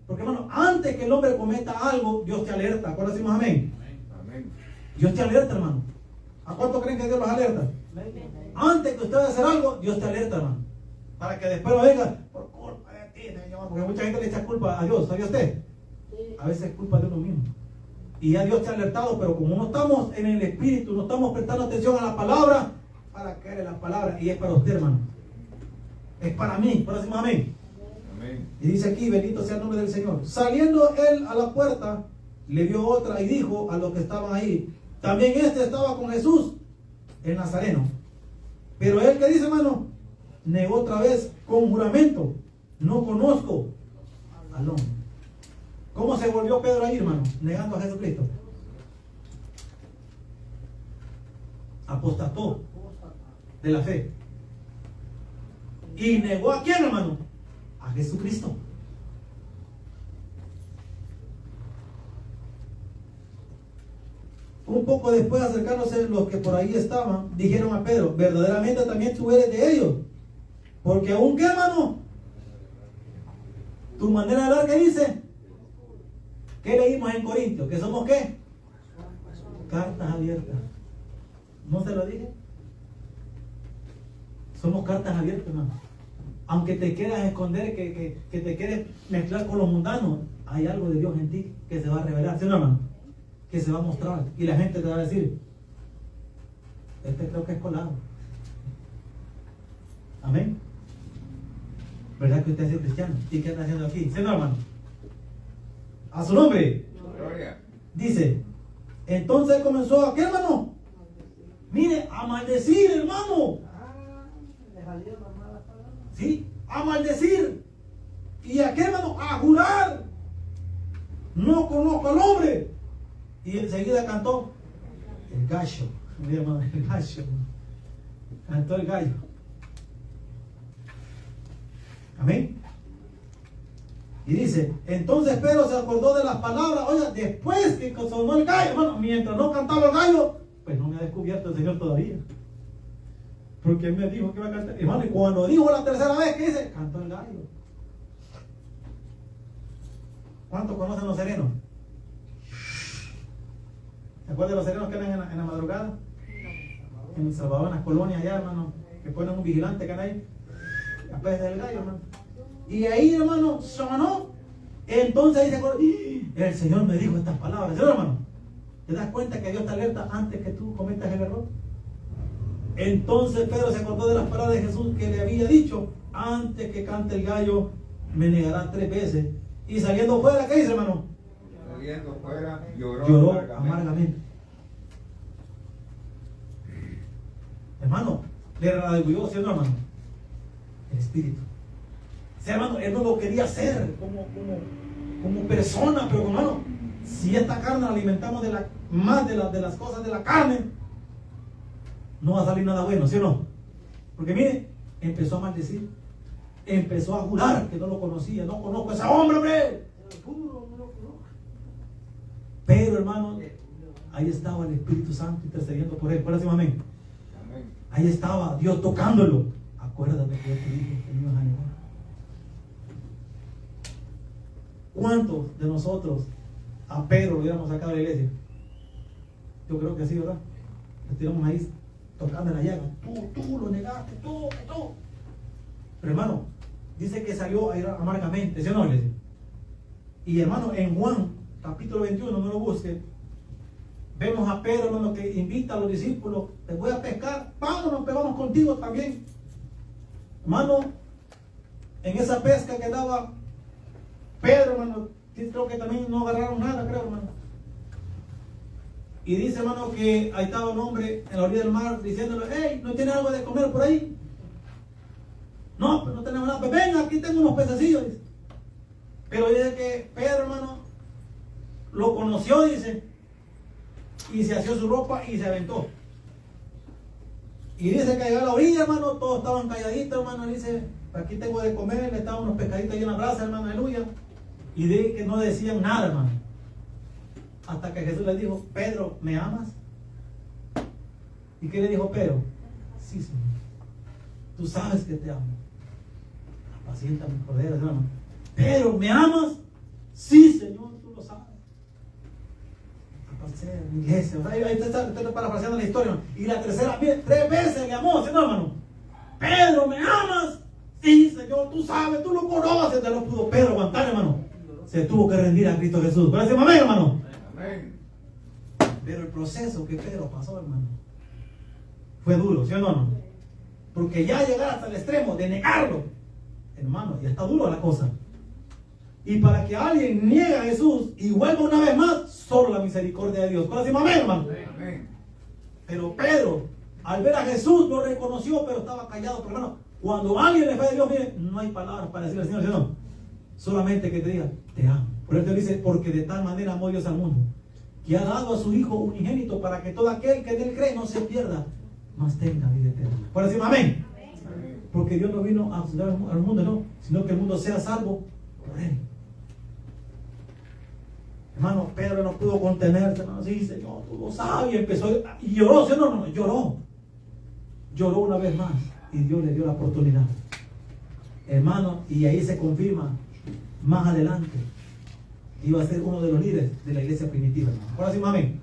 Porque, hermano, antes que el hombre cometa algo, Dios te alerta. ¿Cuándo decimos amén? Amén. Dios te alerta, hermano. ¿A cuánto creen que Dios los alerta? Antes que usted vaya a hacer algo, Dios te alerta, hermano. Para que después no venga por culpa de ti, porque mucha gente le echa culpa a Dios. ¿Sabía usted? A veces es culpa de uno mismo. Y ya Dios te ha alertado, pero como no estamos en el Espíritu, no estamos prestando atención a la palabra, para caer en la palabra. Y es para usted, hermano. Es para mí. Por decimos amén. Amén. Y dice aquí, bendito sea el nombre del Señor. Saliendo él a la puerta, le vio otra y dijo a los que estaban ahí, también este estaba con Jesús, el Nazareno. Pero él, ¿qué dice, hermano? Negó otra vez con juramento, no conozco al hombre. ¿Cómo se volvió Pedro ahí, hermano? Negando a Jesucristo. Apostató de la fe. ¿Y negó a quién, hermano? A Jesucristo. Un poco después, acercándose los que por ahí estaban, dijeron a Pedro, verdaderamente también tú eres de ellos. Porque aún, ¿qué, hermano? Tu manera de hablar, ¿qué dice? ¿Qué leímos en Corintios? ¿Que somos qué? Cartas abiertas. ¿No se lo dije? Somos cartas abiertas, hermano. Aunque te quieras esconder, que te quieres mezclar con los mundanos, hay algo de Dios en ti que se va a revelar, ¿sí, no, hermano? Que se va a mostrar. Y la gente te va a decir, este creo que es colado. Amén. ¿Verdad que usted es cristiano? ¿Y qué está haciendo aquí? ¿Sí, no, hermano? A su nombre. Gloria. Dice, entonces comenzó a, ¿qué, hermano? Mire, a maldecir, hermano. ¿Sí? A maldecir. ¿Y a qué, hermano? A jurar. No conozco al hombre. Y enseguida cantó el gallo. Mira, hermano, el gallo. Cantó el gallo. Amén. Y dice, entonces Pedro se acordó de las palabras. Oiga, después que sonó el gallo, hermano, mientras no cantaba el gallo, pues no me ha descubierto el Señor todavía. Porque él me dijo que iba a cantar. Hermano, y cuando dijo la tercera vez, ¿qué dice? Cantó el gallo. ¿Cuántos conocen los serenos? ¿Se acuerdan de los serenos que eran en la madrugada? En El Salvador, en las colonias allá, hermano, que ponen un vigilante que anda ahí, después del gallo, hermano. Y ahí, hermano, sonó. Entonces ahí se acordó, el Señor me dijo estas palabras. ¿Sí, hermano? ¿Te das cuenta que Dios te alerta antes que tú cometas el error? Entonces Pedro se acordó de las palabras de Jesús que le había dicho: antes que cante el gallo, me negará 3 veces. Y saliendo fuera, ¿qué dice, hermano? Saliendo fuera, lloró amargamente. Hermano, le redarguyó, ¿sí o no, hermano? El espíritu. Sí, hermano, él no lo quería hacer como persona, pero hermano, si esta carne la alimentamos más de las cosas de la carne, no va a salir nada bueno, ¿sí o no? Porque mire, empezó a maldecir, empezó a jurar que no lo conocía. No conozco a ese hombre, hombre. Pero hermano, ahí estaba el Espíritu Santo intercediendo por él. ¿Cuál es el amén? Ahí estaba Dios tocándolo. Acuérdate que yo te dije que me ibas a negar. ¿Cuántos de nosotros a Pedro lo hubiéramos sacado de la iglesia? Yo creo que sí, ¿verdad? Estábamos ahí tocando en la llaga. Tú lo negaste, tú. Pero hermano, dice que salió a ir amargamente, ¿sí o no, iglesia? Y hermano, en Juan, capítulo 21, no lo busque, vemos a Pedro, hermano, que invita a los discípulos: te voy a pescar, vámonos, vamos contigo también. Hermano, en esa pesca que daba Pedro, hermano, creo que también no agarraron nada, creo, hermano. Y dice, hermano, que ahí estaba un hombre en la orilla del mar diciéndole: hey, ¿no tiene algo de comer por ahí? No, pues no tenemos nada. Pues venga, aquí tengo unos pececillos, dice. Pero dice que Pedro, hermano, lo conoció, dice, y se asió su ropa y se aventó. Y dice que llegó a la orilla, hermano, todos estaban calladitos, hermano. Dice: aquí tengo de comer, le estaban unos pescaditos ahí en la brasa, hermano, aleluya. Y de que no decían nada, hermano. Hasta que Jesús le dijo: Pedro, ¿me amas? ¿Y qué le dijo Pedro? Sí, Señor. Tú sabes que te amo. Apacienta mis corderos, hermano. Pedro, ¿me amas? Sí, Señor, tú lo sabes. Mi iglesia, ahí está parafraseando la historia, hermano. Y la tercera, mire, 3 veces le amó, ¿sí, no, hermano? Pedro, ¿me amas? Sí, Señor, tú sabes, tú lo conoces. Te lo pudo Pedro aguantar, hermano. Se tuvo que rendir a Cristo Jesús. ¿Puede decir amén, hermano? Amén. Pero el proceso que Pedro pasó, hermano, fue duro, ¿sí o no, hermano? Porque ya llegar hasta el extremo de negarlo, hermano, ya está duro la cosa. Y para que alguien niegue a Jesús y vuelva una vez más, solo la misericordia de Dios. ¿Puede decir amén, hermano? Amén. Pero Pedro, al ver a Jesús, lo reconoció, pero estaba callado. Pero hermano, cuando alguien le fue a Dios, mire, no hay palabras para decirle al Señor, ¿sí o no? Solamente que te diga: te amo. Por eso dice: porque de tal manera amó Dios al mundo, que ha dado a su Hijo unigénito, para que todo aquel que en él cree no se pierda, mas tenga vida eterna. Por decir amén. Amén. Porque Dios no vino a juzgar al mundo, no, sino que el mundo sea salvo por él. Hermano, Pedro no pudo contenerse, hermano. Sí, Señor, tú lo sabes. Y empezó, y lloró, ¿sí o no, hermano? Lloró una vez más, y Dios le dio la oportunidad, hermano. Y ahí se confirma más adelante: iba a ser uno de los líderes de la iglesia primitiva, hermano. Ahora sí, amén.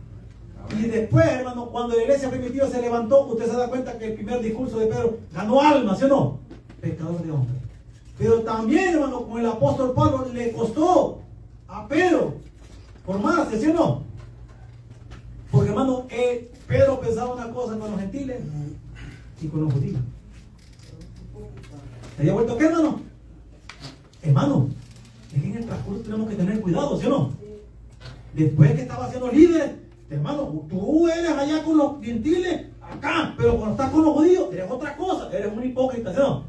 Y después, hermano, cuando la iglesia primitiva se levantó, usted se da cuenta que el primer discurso de Pedro ganó almas, ¿sí o no? Pescador de hombres. Pero también, hermano, con el apóstol Pablo le costó a Pedro formarse, ¿sí o no? Porque, hermano, Pedro pensaba una cosa con los gentiles y con los judíos. ¿Se había vuelto qué, hermano? Hermano, es que en el transcurso tenemos que tener cuidado, ¿sí o no? Después que estaba siendo líder, hermano, tú eres allá con los gentiles, acá, pero cuando estás con los judíos, eres otra cosa, eres un hipócrita, ¿sí o no?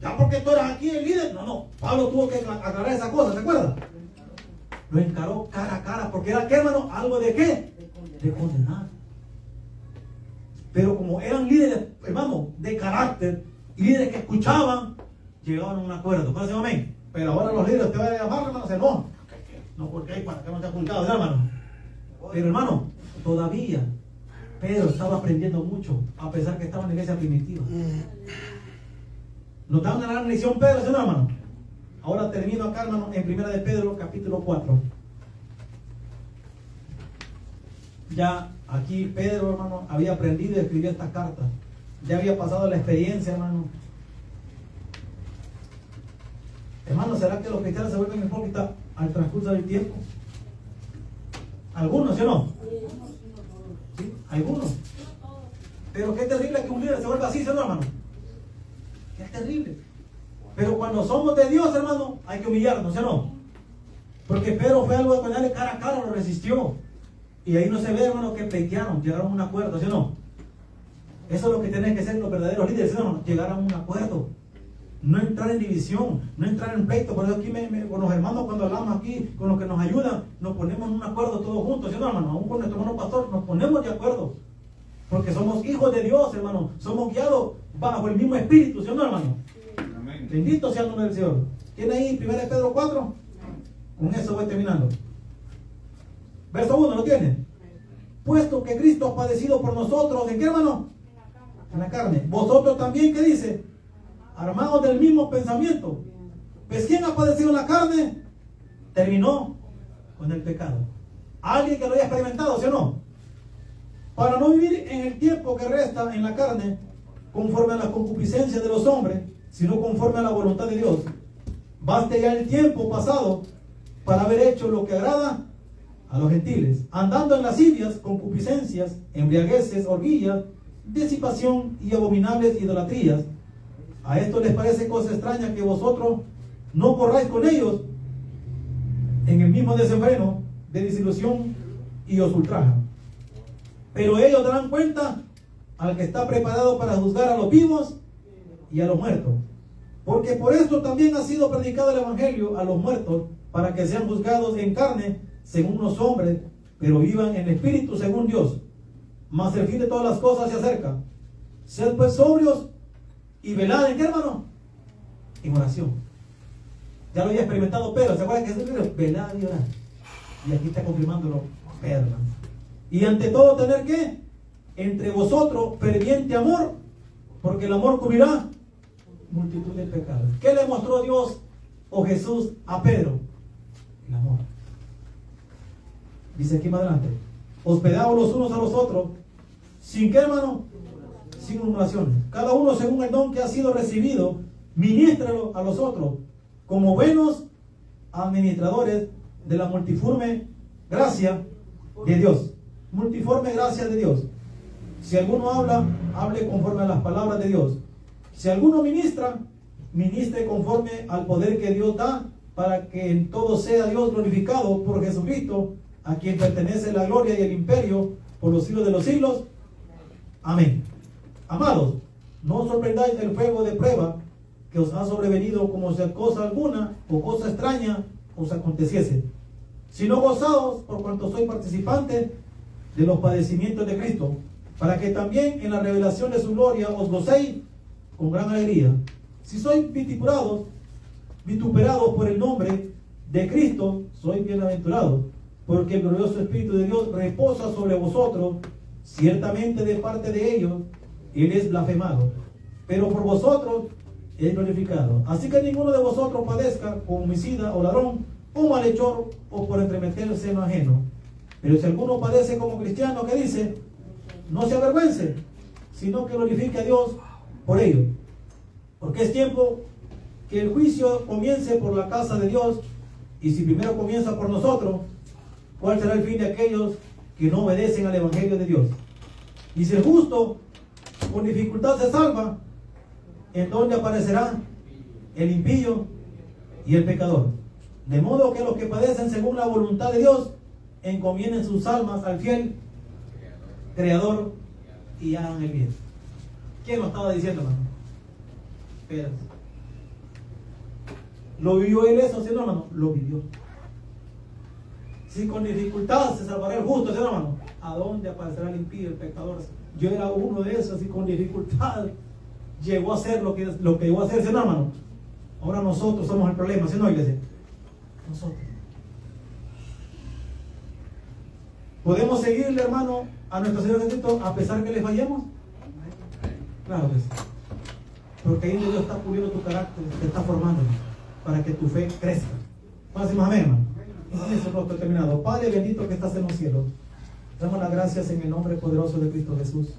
Ya porque tú eras aquí el líder, no, Pablo tuvo que aclarar esa cosa, ¿se acuerda? Lo encaró cara a cara, porque era, ¿qué, hermano? ¿Algo de qué? De condenar. Pero como eran líderes, hermano, de carácter, líderes que escuchaban, llegaban a un acuerdo. ¿Puede decir amén? Pero ahora los líderes te van a llamar, hermano, se enojan. No, porque hay para que no te ha ocultado, hermano. Pero hermano, todavía Pedro estaba aprendiendo mucho, a pesar que estaba en la iglesia primitiva. Nos da una gran lección Pedro, ¿sí, no, hermano? Ahora termino acá, hermano, en 1 de Pedro, capítulo 4. Ya aquí Pedro, hermano, había aprendido a escribir esta carta. Ya había pasado la experiencia, hermano. Hermano, ¿será que los cristianos se vuelven hipócritas al transcurso del tiempo? Algunos, ¿sí o no? ¿Sí? Algunos. Pero qué terrible que un líder se vuelva así, ¿sí o no, hermano? Qué terrible. Pero cuando somos de Dios, hermano, hay que humillarnos, ¿sí o no? Porque Pedro fue algo de ponerle cara a cara, lo resistió. Y ahí no se ve, hermano, que pleitearon, llegaron a un acuerdo, ¿sí o no? Eso es lo que tienen que ser los verdaderos líderes, ¿sí o no? Llegar a un acuerdo. No entrar en división, no entrar en pleito. Por eso aquí con los hermanos, cuando hablamos aquí, con los que nos ayudan, nos ponemos en un acuerdo todos juntos, ¿sí o no, hermano? Aún con nuestro hermano pastor, nos ponemos de acuerdo. Porque somos hijos de Dios, hermano. Somos guiados bajo el mismo espíritu, ¿sí o no, hermano? Amén. Bendito sea el nombre del Señor. ¿Tiene ahí 1 Pedro 4? Con eso voy terminando. Verso 1, ¿lo tiene? Puesto que Cristo ha padecido por nosotros, ¿en qué, hermano? En la carne. Vosotros también, ¿qué dice? Armados del mismo pensamiento. Pues ¿quién ha padecido en la carne? Terminó con el pecado. Alguien que lo haya experimentado, ¿sí o no? Para no vivir en el tiempo que resta en la carne, conforme a las concupiscencias de los hombres, sino conforme a la voluntad de Dios. Baste ya el tiempo pasado para haber hecho lo que agrada a los gentiles, andando en lascivias, concupiscencias, embriagueces, orgías, disipación y abominables idolatrías. A esto les parece cosa extraña que vosotros no corráis con ellos en el mismo desenfreno de disilusión y os ultrajan. Pero ellos darán cuenta al que está preparado para juzgar a los vivos y a los muertos. Porque por esto también ha sido predicado el Evangelio a los muertos, para que sean juzgados en carne según los hombres, pero vivan en espíritu según Dios. Mas el fin de todas las cosas se acerca. Sed pues sobrios y velad, ¿en qué, hermano? En oración. Ya lo había experimentado Pedro, ¿se acuerdan que Jesús dijo? Velad y orad. Y aquí está confirmándolo Pedro, hermano. Y ante todo tener que entre vosotros ferviente amor, porque el amor cubrirá multitud de pecados. ¿Qué le mostró Dios o Jesús a Pedro? El amor. Dice aquí más adelante: hospedaos los unos a los otros, ¿sin qué, hermano? Sin murmuraciones. Cada uno según el don que ha sido recibido, ministrelo a los otros, como buenos administradores de la multiforme gracia de Dios. Multiforme gracia de Dios. Si alguno habla, hable conforme a las palabras de Dios. Si alguno ministra, ministre conforme al poder que Dios da, para que en todo sea Dios glorificado por Jesucristo, a quien pertenece la gloria y el imperio por los siglos de los siglos. Amén. Amados, no os sorprendáis del fuego de prueba que os ha sobrevenido como si cosa alguna o cosa extraña os aconteciese, sino gozaos por cuanto sois participantes de los padecimientos de Cristo, para que también en la revelación de su gloria os gocéis con gran alegría. Si sois vituperados por el nombre de Cristo, sois bienaventurados, porque el glorioso Espíritu de Dios reposa sobre vosotros. Ciertamente de parte de ellos Él es blasfemado, pero por vosotros es glorificado. Así que ninguno de vosotros padezca como homicida o ladrón o malhechor o por entremeterse en lo ajeno. Pero si alguno padece como cristiano, ¿qué dice? No se avergüence, sino que glorifique a Dios por ello. Porque es tiempo que el juicio comience por la casa de Dios. Y si primero comienza por nosotros, ¿cuál será el fin de aquellos que no obedecen al Evangelio de Dios? Y si el justo con dificultad se salva, ¿en dónde aparecerá el impío y el pecador? De modo que los que padecen según la voluntad de Dios encomienden sus almas al fiel Creador y hagan el bien. ¿Quién lo estaba diciendo, hermano? Pedro. ¿Lo vivió él eso, sí, no, hermano? Lo vivió. Si con dificultad se salvará el justo, ¿sí, no, hermano? ¿A dónde aparecerá el impío, el pecador? Yo era uno de esos y con dificultad llegó a hacer lo que llegó a hacer, ¿sí, no, hermano? Ahora nosotros somos el problema, ¿sí, no, iglesia? Nosotros. Podemos seguirle, hermano, a nuestro Señor Jesucristo a pesar que le fallemos? Claro que sí. Porque ahí Dios está puliendo tu carácter, te está formando para que tu fe crezca. ¿Cuántos decimos amén, hermano? Y eso no estoy terminado. Padre bendito que estás en los cielos, damos las gracias en el nombre poderoso de Cristo Jesús.